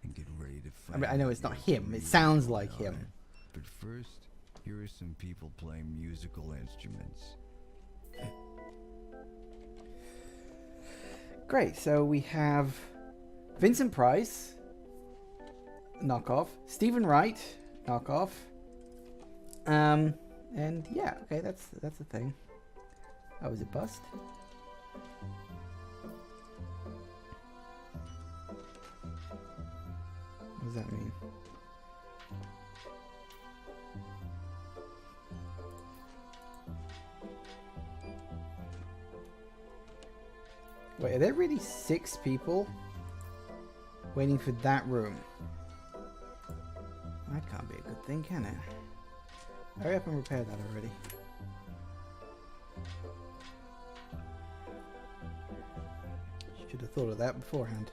and get ready to find I mean, I know it's not out him. what's It really sounds going like on. him. But first, here are some people playing musical instruments. Great, so we have Vincent Price, knockoff, Stephen Wright, knockoff, and yeah, okay, that's the thing. Oh, is it bust? What does that mean? Wait, are there really 6 people waiting for that room? That can't be a good thing, can it? Hurry up and repair that already. Should have thought of that beforehand.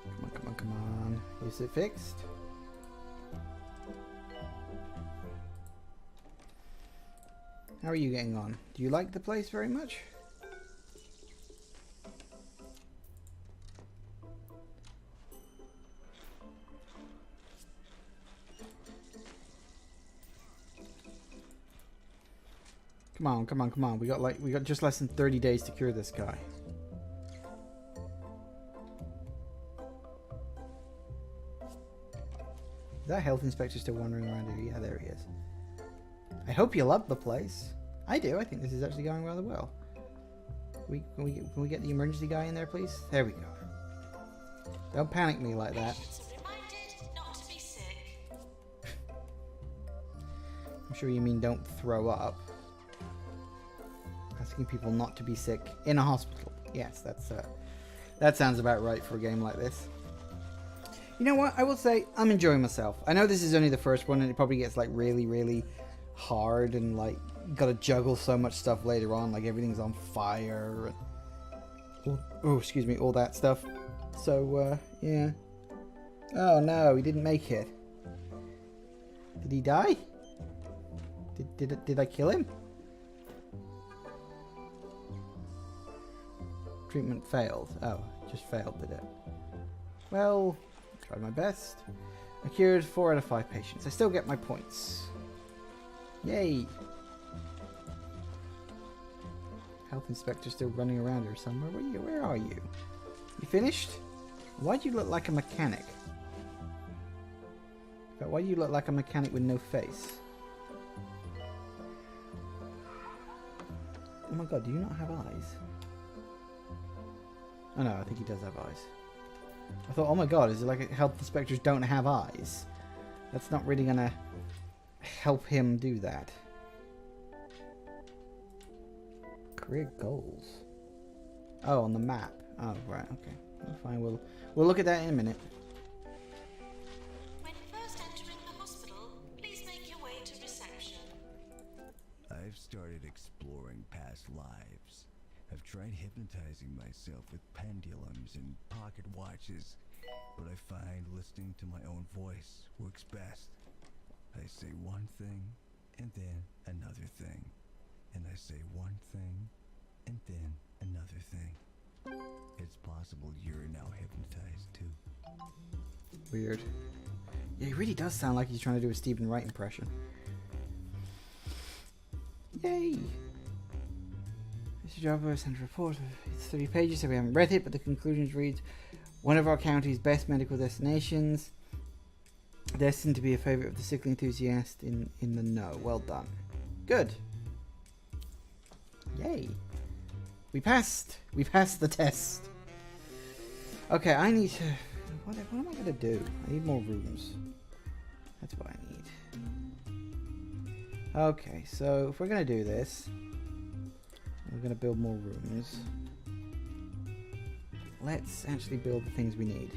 Come on, come on, come on. Is it fixed? How are you getting on? Do you like the place very much? Come on, come on, come on. We got just less than 30 days to cure this guy. Is that health inspector still wandering around here? Yeah, there he is. I hope you love the place. I do. I think this is actually going rather well. Can we get the emergency guy in there, please? There we go. Don't panic me like that. Patients are reminded not to be sick. I'm sure you mean don't throw up. Asking people not to be sick in a hospital. Yes, that sounds about right for a game like this. You know what? I will say I'm enjoying myself. I know this is only the first one, and it probably gets like really, really hard, and like got to juggle so much stuff later on. Like everything's on fire. And, oh, excuse me, all that stuff. So yeah. Oh no, he didn't make it. Did he die? Did I kill him? Treatment failed. Oh, just failed, did it? Well, tried my best. I cured 4 out of 5 patients. I still get my points. Yay! Health inspector still running around here somewhere. Where are you? You finished? Why do you look like a mechanic? But why do you look like a mechanic with no face? Oh my god, do you not have eyes? Oh no, I think he does have eyes. I thought, oh my god, is it like health inspectors don't have eyes? That's not really gonna help him do that. Career goals. Oh, on the map. Oh, right, okay. Well, fine, we'll look at that in a minute. When first entering the hospital, please make your way to reception. I've started exploring past lives. I've tried hypnotizing myself with pendulums and pocket watches, but I find listening to my own voice works best. I say one thing, and then another thing. And I say one thing, and then another thing. It's possible you're now hypnotized too. Weird. Yeah, he really does sound like he's trying to do a Stephen Wright impression. Yay! Mr. Jobber sent a report. It's 30 pages, so we haven't read it, but the conclusions read, one of our county's best medical destinations, destined to be a favourite of the sickly enthusiast in the know. Well done. Good. Yay. We passed. We passed the test. Okay, I need to... What am I going to do? I need more rooms. That's what I need. Okay, so if we're going to do this, we're going to build more rooms. Let's actually build the things we need.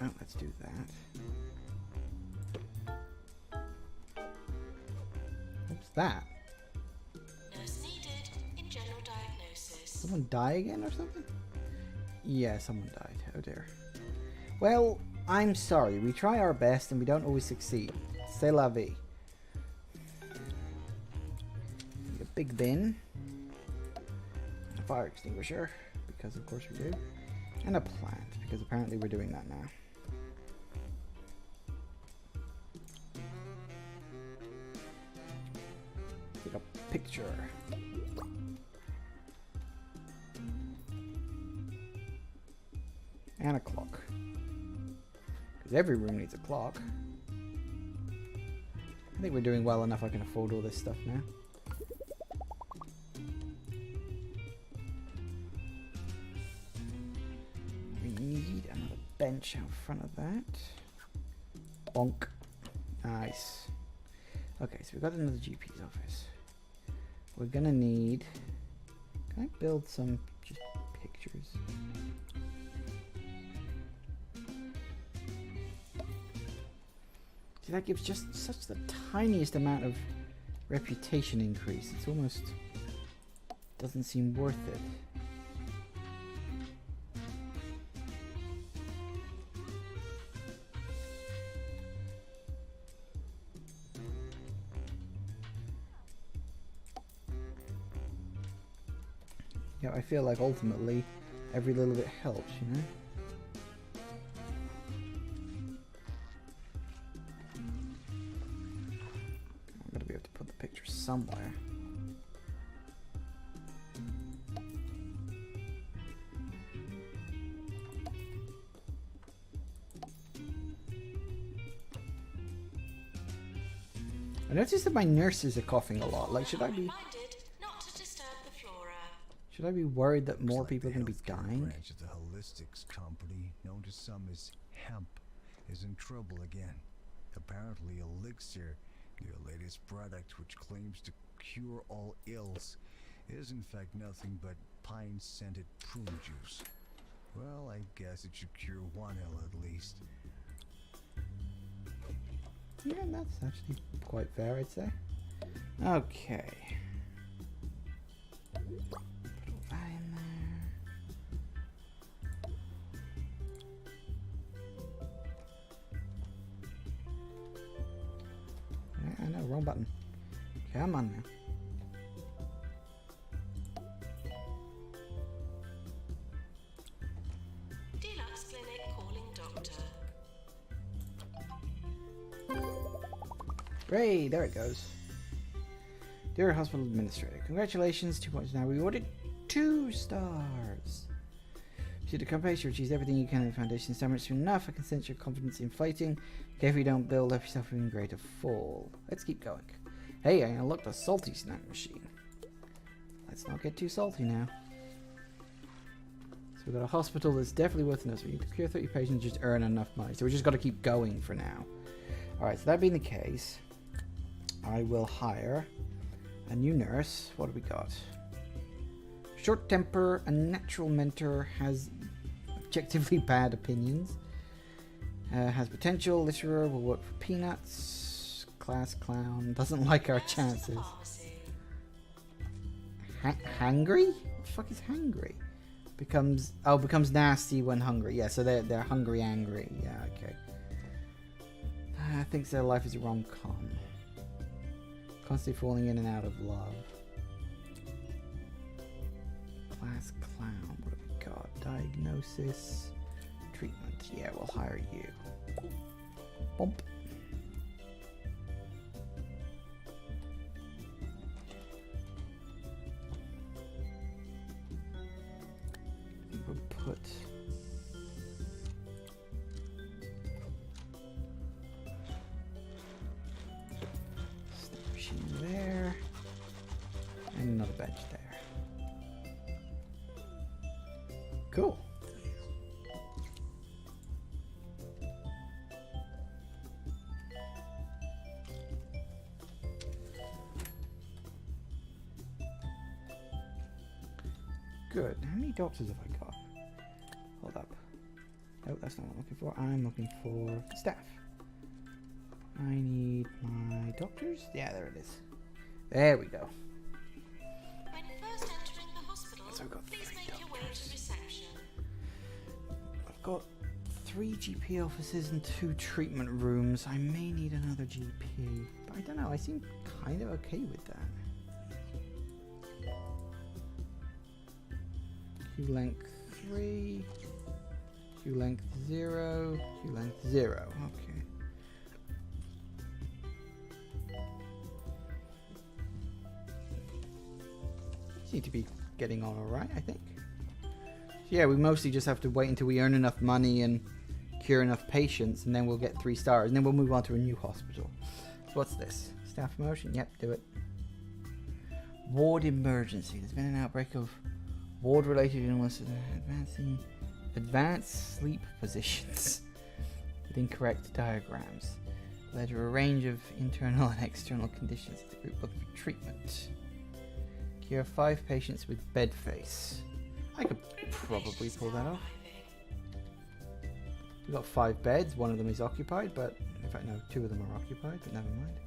Oh, let's do that. What's that? Nurse needed in general diagnosis. Someone die again or something? Yeah, someone died. Oh dear. Well, I'm sorry. We try our best and we don't always succeed. C'est la vie. Need a big bin. A fire extinguisher, because of course we do. And a plant, because apparently we're doing that now. Take a picture. And a clock. Because every room needs a clock. I think we're doing well enough I can afford all this stuff now. We need another bench out front of that. Bonk. Nice. Okay, so we've got another GP's office. We're gonna need... Can I build some just pictures? See, that gives just such the tiniest amount of reputation increase. It's almost doesn't seem worth it. Yeah, I feel like ultimately every little bit helps, you know? picture somewhere. I noticed that my nurses are coughing a lot. Like, should I be worried that more people are going to be dying? Branch of the holistics company, known to some as hemp, is in trouble again. Apparently, Elixir, their latest product, which claims to cure all ills, is in fact nothing but pine-scented prune juice. Well, I guess it should cure one ill at least. Yeah, that's actually quite fair, I'd say. Okay. Put all that in there. Yeah, I know, wrong button. Come on now. Deluxe Clinic calling doctor. Great, there it goes. Dear Hospital Administrator, congratulations, 2 points now rewarded. 2 stars. Should the company achieve everything you can in the Foundation summer soon enough, I can sense your confidence inflating. Okay, if you don't build up yourself in greater fall. Let's keep going. Hey, I unlocked a salty snack machine. Let's not get too salty now. So we've got a hospital that's definitely worth enough. So we need to cure 30 patients, just earn enough money. So we just got to keep going for now. Alright, so that being the case, I will hire a new nurse. What do we got? Short temper, a natural mentor, has objectively bad opinions. Has potential, litterer, will work for peanuts. Class clown, doesn't like our chances. Hangry? What the fuck is hangry? Becomes nasty when hungry. Yeah, so they're hungry, angry. Yeah, okay. Thinks their life is a rom-com. Constantly falling in and out of love. Class clown. What have we got? Diagnosis. Treatment. Yeah, we'll hire you. Bump. We'll put... there, and another bench there. Cool. Good. How many doctors have I got? Hold up. Oh, that's not what I'm looking for. I'm looking for staff. I need my doctors. Yeah, there it is. There we go. When first entering the hospital, So I've got please 3 make your way doctors. to reception. I've got 3 GP offices and 2 treatment rooms. I may need another GP, but I don't know. I seem kind of okay with that. Q length 3, Q length 0, Q length 0. Okay. Seem to be getting on alright, I think. So yeah, we mostly just have to wait until we earn enough money and cure enough patients, and then we'll get 3 stars, and then we'll move on to a new hospital. So what's this? Staff promotion? Yep, do it. Ward emergency. There's been an outbreak of ward-related illness with advanced sleep positions with incorrect diagrams. Led to a range of internal and external conditions. The group looking for treatment. Cure 5 patients with bed face. I could probably pull that off. We've got 5 beds. 1 of them is occupied, but in fact, no, 2 of them are occupied, but never mind.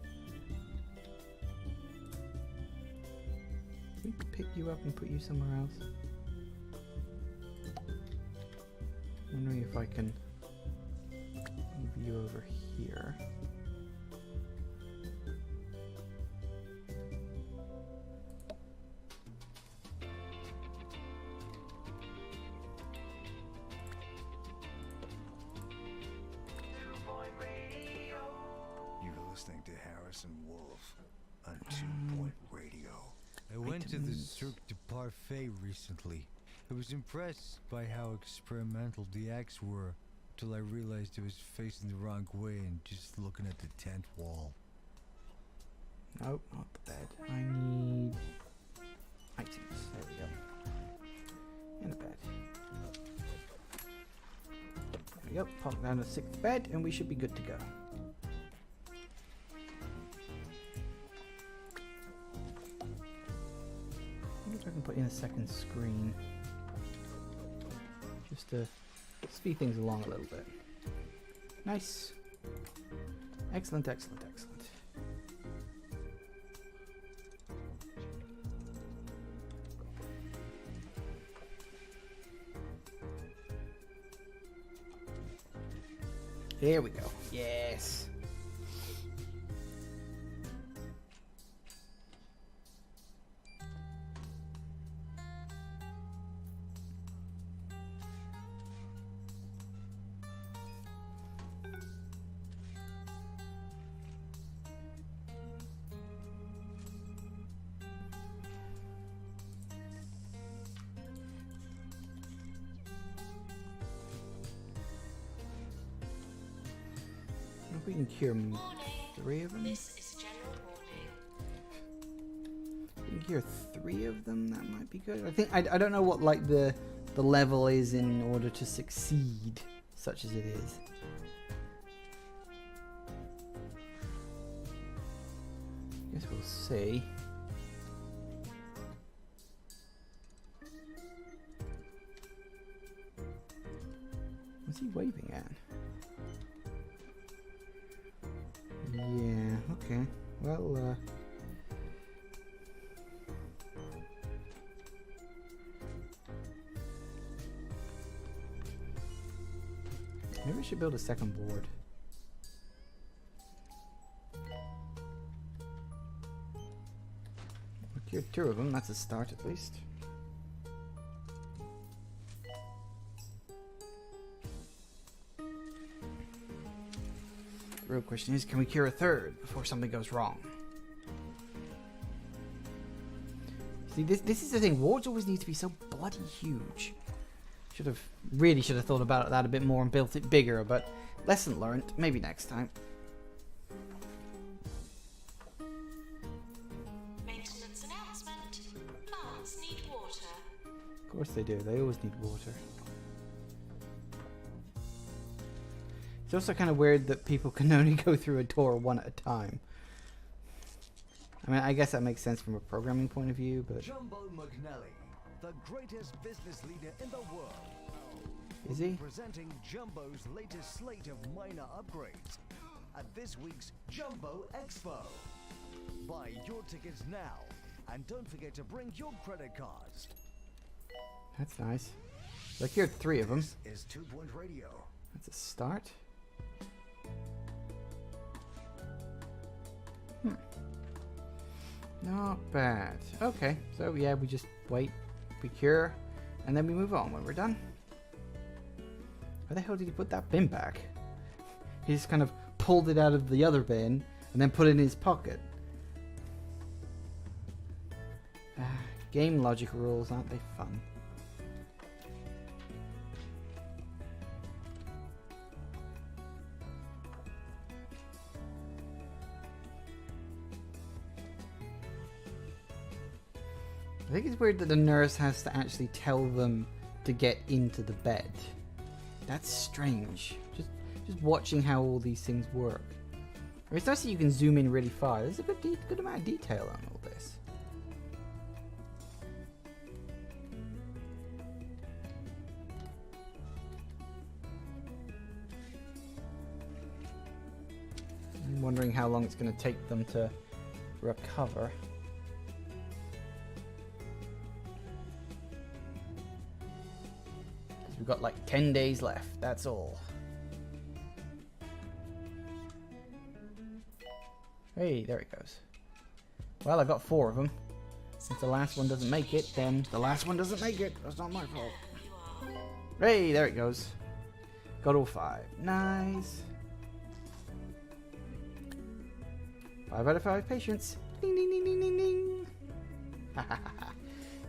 We could pick you up and put you somewhere else. Wondering if I can move you over here. You're listening to Harrison Wolf on 2-point radio. I went to the Items. Cirque du Parfait recently. I was impressed by how experimental the acts were, till I realized I was facing the wrong way and just looking at the tent wall. Nope, not the bed. I need items. There we go. And a bed. There we go. Pop down the 6th bed and we should be good to go. I wonder if I can put in a second screen. Just to speed things along a little bit. Nice. Excellent, excellent, excellent. There we go. Yes. We can cure Warning. 3 of them. This is general warning. We can cure 3 of them. That might be good. I think I don't know what like the level is in order to succeed, such as it is. Guess we'll see. What's he waving at? Yeah, okay. Well, maybe we should build a second board. We cured 2 of them, that's a start at least. The real question is, can we cure a 3rd before something goes wrong? See, this is the thing. Wards always need to be so bloody huge. Really should have thought about that a bit more and built it bigger, but lesson learned. Maybe next time. Maintenance announcement. Plants need water. Of course they do. They always need water. It's also kind of weird that people can only go through a door one at a time. I mean, I guess that makes sense from a programming point of view, but... Jumbo McNally, the greatest business leader in the world. Is he? Presenting Jumbo's latest slate of minor upgrades at this week's Jumbo Expo. Buy your tickets now, and don't forget to bring your credit cards. That's nice. So I cured 3 of them. This is 2-point radio. That's a start. Not bad. Okay, so yeah, we just wait, we cure, and then we move on when we're done. Where the hell did he put that bin back? He just kind of pulled it out of the other bin and then put it in his pocket. Game logic rules, aren't they fun? I think it's weird that the nurse has to actually tell them to get into the bed. That's strange. Just watching how all these things work. I mean, it's nice that you can zoom in really far. There's a good amount of detail on all this. I'm wondering how long it's going to take them to recover. We've got like 10 days left, that's all. Hey, there it goes. Well, I got 4 of them. If the last one doesn't make it, then the last one doesn't make it. That's not my fault. You are. Hey, there it goes. Got all 5. Nice. 5 out of 5 patients. Ding, ding, ding, ding, ding, ding.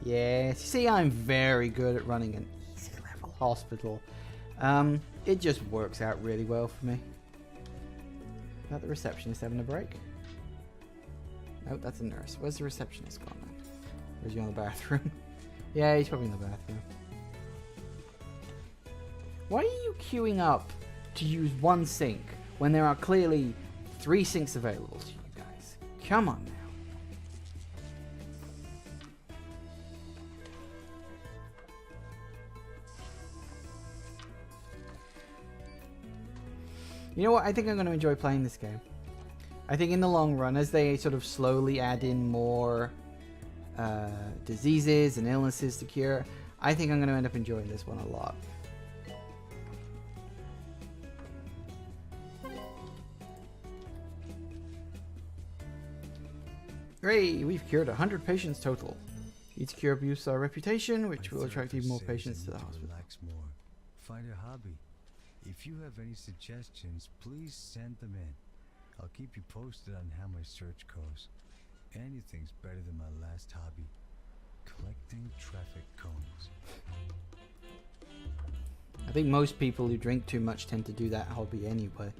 Yeah, see, I'm very good at running an easy level hospital. It just works out really well for me. Is that the receptionist having a break? Nope, that's a nurse. Where's the receptionist gone then? Or is he on the bathroom? Yeah, he's probably in the bathroom. Why are you queuing up to use one sink when there are clearly 3 sinks available to you guys? Come on now. You know what? I think I'm going to enjoy playing this game. I think in the long run, as they sort of slowly add in more diseases and illnesses to cure, I think I'm going to end up enjoying this one a lot. Hooray! We've cured 100 patients total. Each cure boosts our reputation, which will attract even more patients to the hospital. Relax more. Find a hobby. If you have any suggestions, please send them in. I'll keep you posted on how my search goes. Anything's better than my last hobby, collecting traffic cones. I think most people who drink too much tend to do that hobby anyway.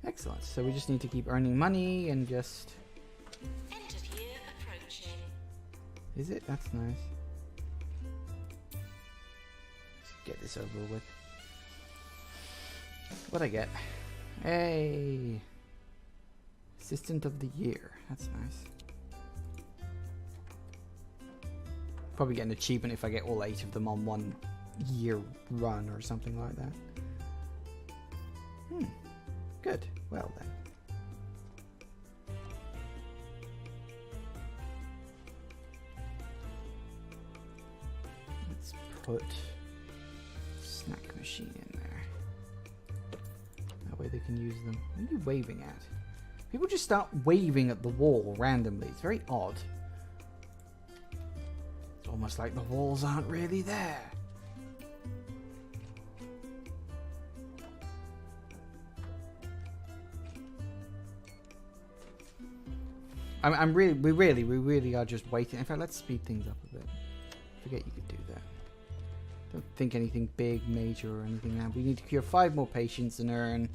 Excellent. So we just need to keep earning money and just... End of year approaching. Is it? That's nice. Let's get this over with. What'd I get? Hey! Assistant of the Year. That's nice. Probably get an achievement if I get all 8 of them on 1 year run or something like that. Good. Well then. Let's put snack machine in there. That way they can use them. What are you waving at? People just start waving at the wall randomly. It's very odd. It's almost like the walls aren't really there. We really are just waiting. In fact, let's speed things up a bit. Forget you could do that. Don't think anything big, major, or anything now. We need to cure 5 more patients and earn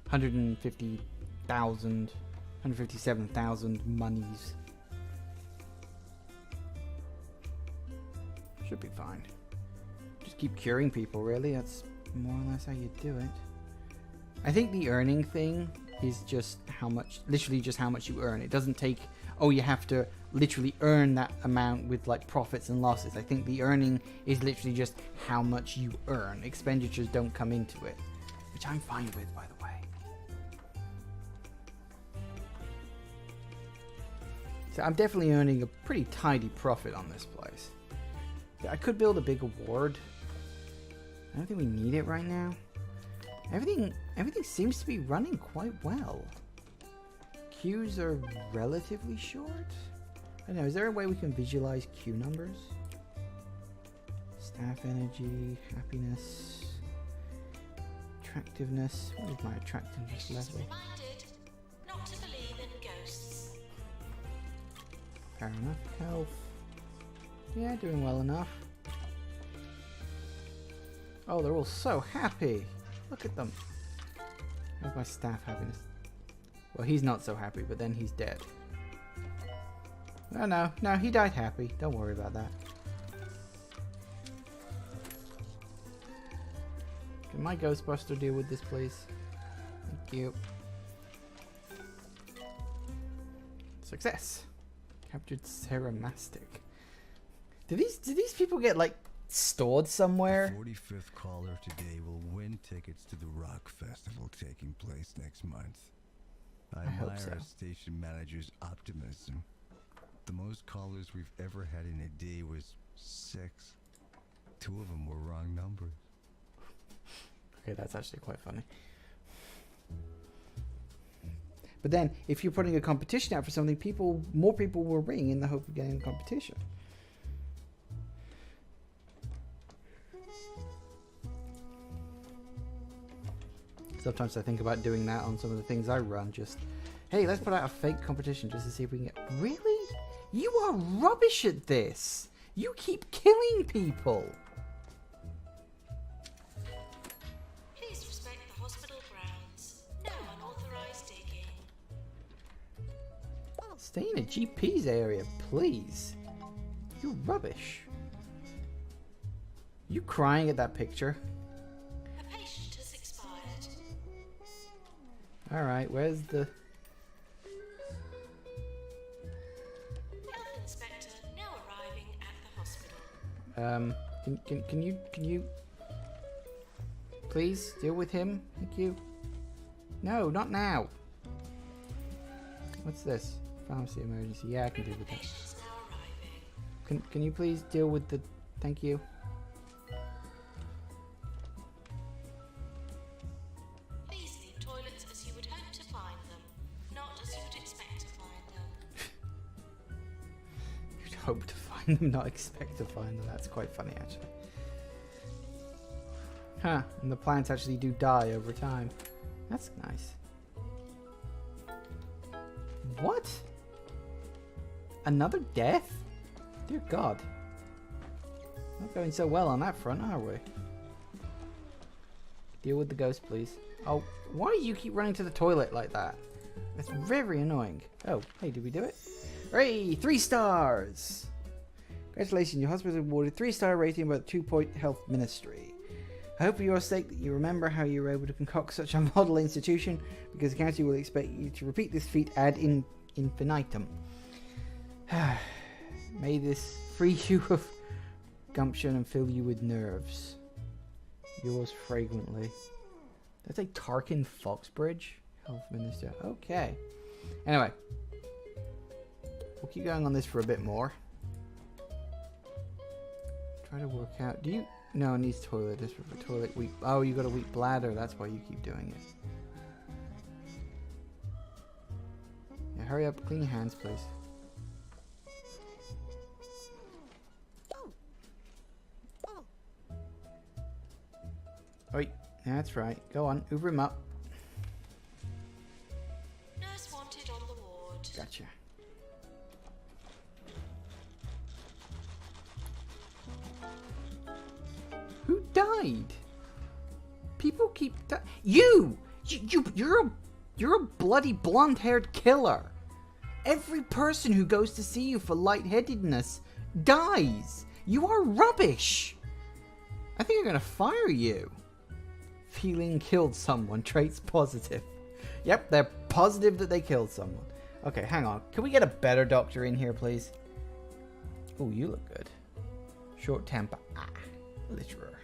157,000 monies. Should be fine. Just keep curing people, really. That's more or less how you do it. I think the earning thing is just how much, literally just how much you earn. It doesn't take, oh, you have to literally earn that amount with like profits and losses. I think the earning is literally just how much you earn. Expenditures don't come into it, which I'm fine with, by the way. So I'm definitely earning a pretty tidy profit on this place. I could build a big award. I don't think we need it right now. Everything seems to be running quite well. Queues are relatively short. I don't know, is there a way we can visualize queue numbers? Staff energy, happiness, attractiveness. What is my attractiveness Patients level? reminded not to believe in ghosts. Fair enough. Health. Yeah, doing well enough. Oh, they're all so happy. Look at them. How's my staff happiness? Well, he's not so happy, but then he's dead. Oh, no, he died happy. Don't worry about that. Can my Ghostbuster deal with this, please? Thank you. Success. Captured Ceramastic. Do these people get like stored somewhere? 45th caller today will win tickets to the Rock Festival taking place next month. I hope admire so. our station manager's optimism. The most callers we've ever had in a day was 6. 2 of them were wrong numbers. Okay, that's actually quite funny. But then, if you're putting a competition out for something, more people will ring in the hope of getting the competition. Sometimes I think about doing that on some of the things I run. Just, hey, let's put out a fake competition just to see if we can get... Really? You are rubbish at this. You keep killing people. Please respect the hospital grounds. No unauthorized digging. Stay in a GP's area, please. You're rubbish. You crying at that picture? A patient has expired. Alright, where's the... Health inspector now arriving at the hospital. Can you... Please, deal with him? Thank you. No, not now. What's this? Pharmacy emergency. Yeah, I can deal with that. Patients now arriving. Can you please deal with the... Thank you. Please leave toilets as you would hope to find them, not as you would expect to find them. You'd hope to find them, not expect to find them. That's quite funny, actually. Huh, and the plants actually do die over time. That's nice. What? Another death? Dear God. Not going so well on that front, are we? Deal with the ghost, please. Oh, why do you keep running to the toilet like that? That's very annoying. Oh, hey, did we do it? Hooray! 3 stars! Congratulations, your hospital awarded 3-star rating by the 2-point health ministry. I hope for your sake that you remember how you were able to concoct such a model institution, because the county will expect you to repeat this feat ad infinitum. May this free you of gumption and fill you with nerves. Yours fragrantly. That's a Tarkin Foxbridge? Health Minister. Okay. Anyway. We'll keep going on this for a bit more. Try to work out. Do you... No, it needs toilet. This for toilet. Weak. Oh, you got a weak bladder. That's why you keep doing it. Yeah, hurry up. Clean your hands, please. Oi, that's right. Go on, Uber him up. Nurse wanted on the ward. Gotcha. Who died? People keep you're a bloody blonde-haired killer. Every person who goes to see you for lightheadedness dies. You are rubbish. I think I'm gonna fire you. Feeling killed someone. Traits positive. Yep, they're positive that they killed someone. Okay, hang on. Can we get a better doctor in here, please? Oh, you look good. Short temper. Ah, litterer.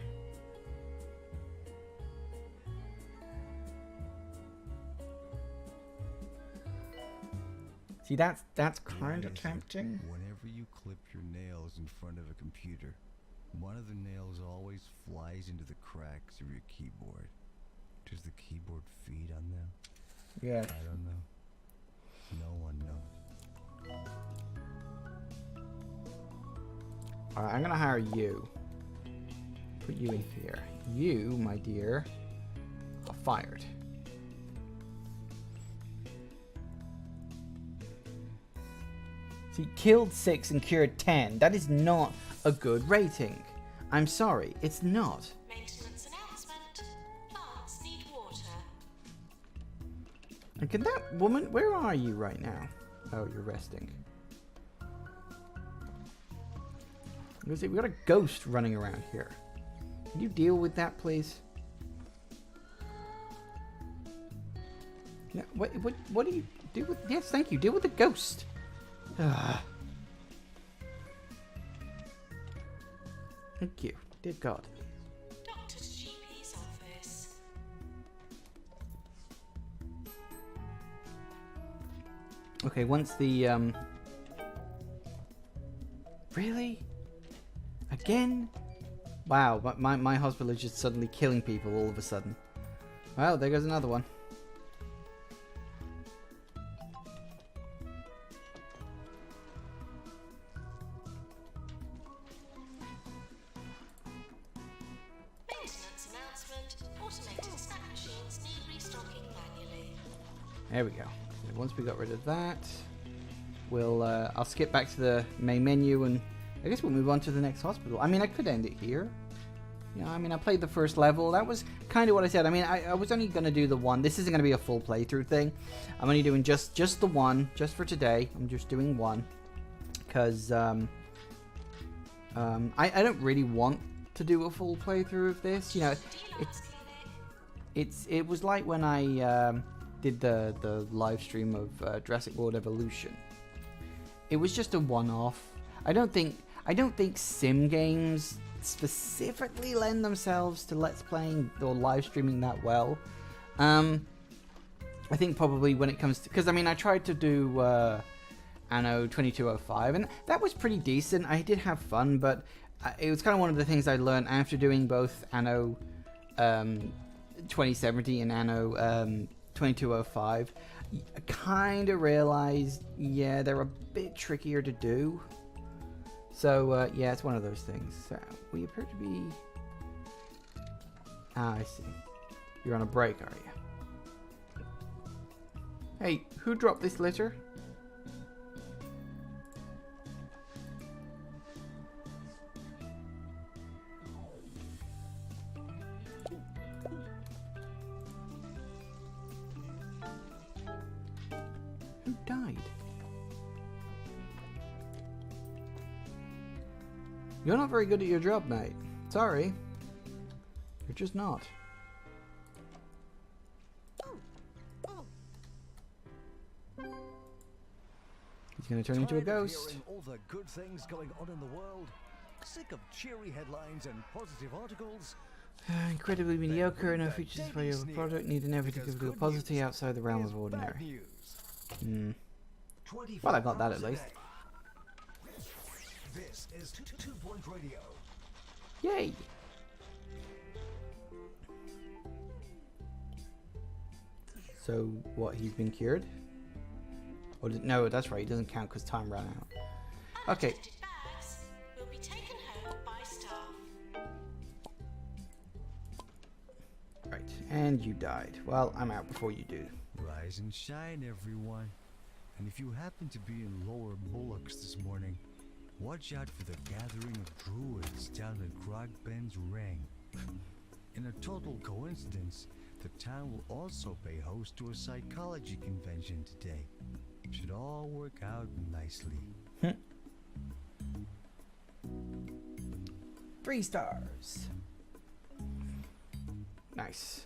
See, that's kind of tempting. Whenever you clip your nails in front of a computer, one of the nails always flies into the cracks of your keyboard. Does the keyboard feed on them? Yeah. I don't know. No one knows. Alright, I'm gonna hire you. Put you in here. You, my dear, are fired. So you killed 6 and cured 10. That is not a good rating. I'm sorry, it's not. Maintenance announcement. Plants need water. And can that woman... Where are you right now? Oh, you're resting. We've got a ghost running around here. Can you deal with that, please? No, what do you do with... Yes, thank you. Deal with the ghost. Thank you. Dear God. Doctor's GP's office. Okay, once the, Really? Again? Wow, but my hospital is just suddenly killing people all of a sudden. Well, there goes another one. Maintenance announcement. Automated snack machines need There we go. So once we got rid of that, we'll I'll skip back to the main menu, and I guess we'll move on to the next hospital. I mean, I could end it here. You know, I mean, I played the first level. That was kind of what I said. I mean, I was only going to do the one. This isn't going to be a full playthrough thing. I'm only doing just the one, just for today. I'm just doing one. Because I don't really want to do a full playthrough of this. You know, it was like when I did the live stream of Jurassic World Evolution. It was just a one-off. I don't think sim games specifically lend themselves to let's playing or live streaming that well. I think probably when it comes to, because I mean I tried to do Anno 2205 and that was pretty decent. I did have fun, but it was kind of one of the things I learned after doing both Anno 2070 and Anno 2205. I kind of realized, yeah, they're a bit trickier to do. So, yeah, it's one of those things. So, we appear to be... Ah, I see. You're on a break, are you? Hey, who dropped this litter? Who died? You're not very good at your job, mate. Sorry. You're just not. He's going to turn into a ghost. All the good things going on in the world. Sick of cheery headlines and positive articles. Incredibly mediocre, no features for your product, needing everything to be positive outside the realm of ordinary. Well, I got that at least. This is 2 Point Radio. Yay! So, what, he's been cured? Or no, that's right, he doesn't count because time ran out. Okay. Unattended bags will be taken home by staff. Right, and you died. Well, I'm out before you do. Rise and shine, everyone. And if you happen to be in Lower Bullocks this morning, watch out for the gathering of druids down at Grogben's Ring. In a total coincidence, the town will also pay host to a psychology convention today. Should all work out nicely. 3 stars. Nice.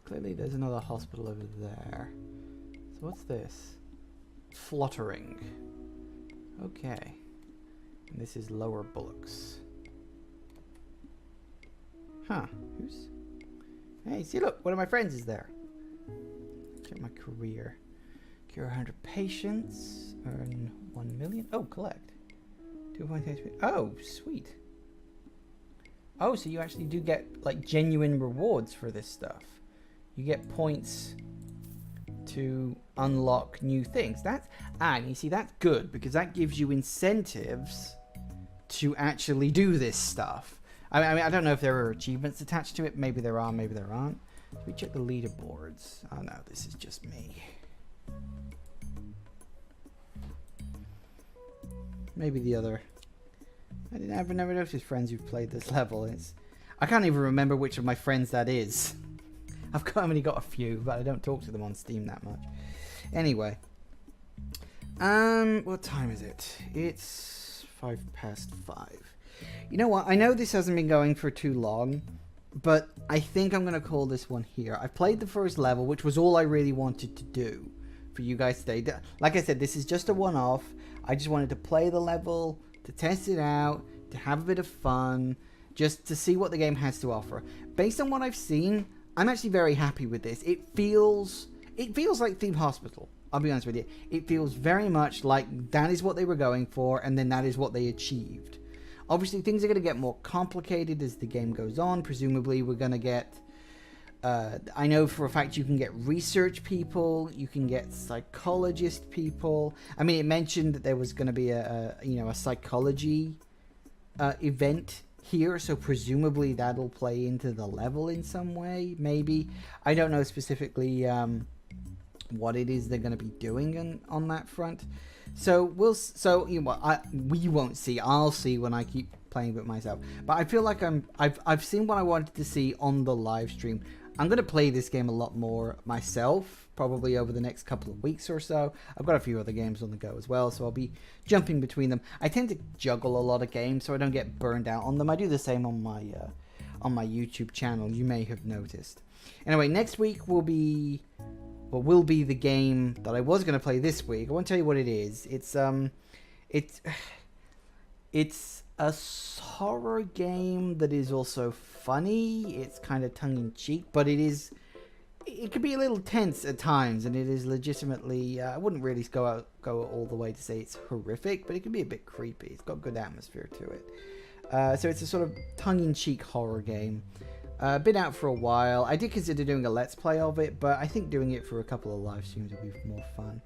Clearly there's another hospital over there. So what's this? Fluttering. Okay. And this is Lower Bullocks. Huh. Who's... Hey, see, look, one of my friends is there. Check my career. Cure 100 patients. Earn 1 million. Oh, collect. 2.8. Oh, sweet. Oh, so you actually do get, like, genuine rewards for this stuff. You get points to unlock new things. That's... and you see, that's good, because that gives you incentives to actually do this stuff. I mean, I don't know if there are achievements attached to it. Maybe there are, maybe there aren't. Let me check the leaderboards. Oh no, this is just me. Maybe the other... I've never noticed friends who've played this level. I can't even remember which of my friends that is. I've only got a few, but I don't talk to them on Steam that much. Anyway. What time is it? It's 5:05. You know what? I know this hasn't been going for too long, but I think I'm going to call this one here. I played the first level, which was all I really wanted to do for you guys today. Like I said, this is just a one-off. I just wanted to play the level, to test it out, to have a bit of fun, just to see what the game has to offer. Based on what I've seen, I'm actually very happy with this. It feels like Theme Hospital. I'll be honest with you. It feels very much like that is what they were going for, and then that is what they achieved. Obviously, things are going to get more complicated as the game goes on. Presumably, we're going to get I know for a fact you can get research people, you can get psychologist people. I mean, it mentioned that there was going to be a psychology event here, so presumably that'll play into the level in some way. Maybe, I don't know specifically what it is they're going to be doing on that front. So we won't see. I'll see when I keep playing with myself. But I feel like I've seen what I wanted to see on the live stream. I'm going to play this game a lot more myself, probably over the next couple of weeks or so. I've got a few other games on the go as well, so I'll be jumping between them. I tend to juggle a lot of games so I don't get burned out on them. I do the same on my YouTube channel, you may have noticed. Anyway, next week will be the game that I was going to play this week. I won't tell you what it is. It's a horror game that is also funny. It's kind of tongue-in-cheek, but it can be a little tense at times, and it is legitimately, I wouldn't really go all the way to say it's horrific, but it can be a bit creepy. It's got good atmosphere to it. So it's a sort of tongue-in-cheek horror game. Been out for a while. I did consider doing a Let's Play of it, but I think doing it for a couple of live streams would be more fun.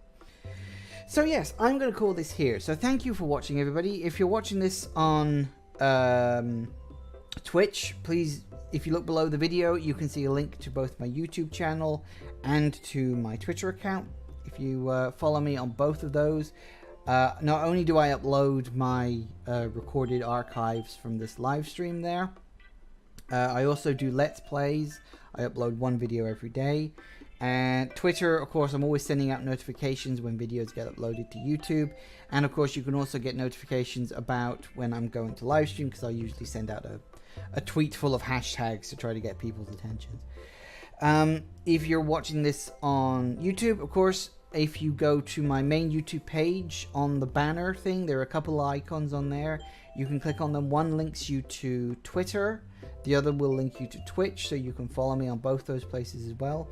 So yes, I'm going to call this here. So thank you for watching, everybody. If you're watching this on Twitch, please, if you look below the video, you can see a link to both my YouTube channel and to my Twitter account. If you follow me on both of those, not only do I upload my recorded archives from this live stream there, I also do Let's Plays. I upload one video every day. And Twitter, of course, I'm always sending out notifications when videos get uploaded to YouTube. And of course, you can also get notifications about when I'm going to live stream, because I usually send out a tweet full of hashtags to try to get people's attention. If you're watching this on YouTube, of course, if you go to my main YouTube page, on the banner thing, there are a couple of icons on there. You can click on them. One links you to Twitter. The other will link you to Twitch, so you can follow me on both those places as well.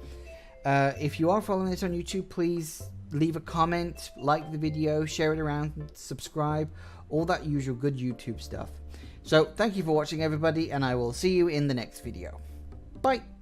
If you are following this on YouTube, please leave a comment, like the video, share it around, subscribe, all that usual good YouTube stuff. So thank you for watching, everybody, and I will see you in the next video. Bye!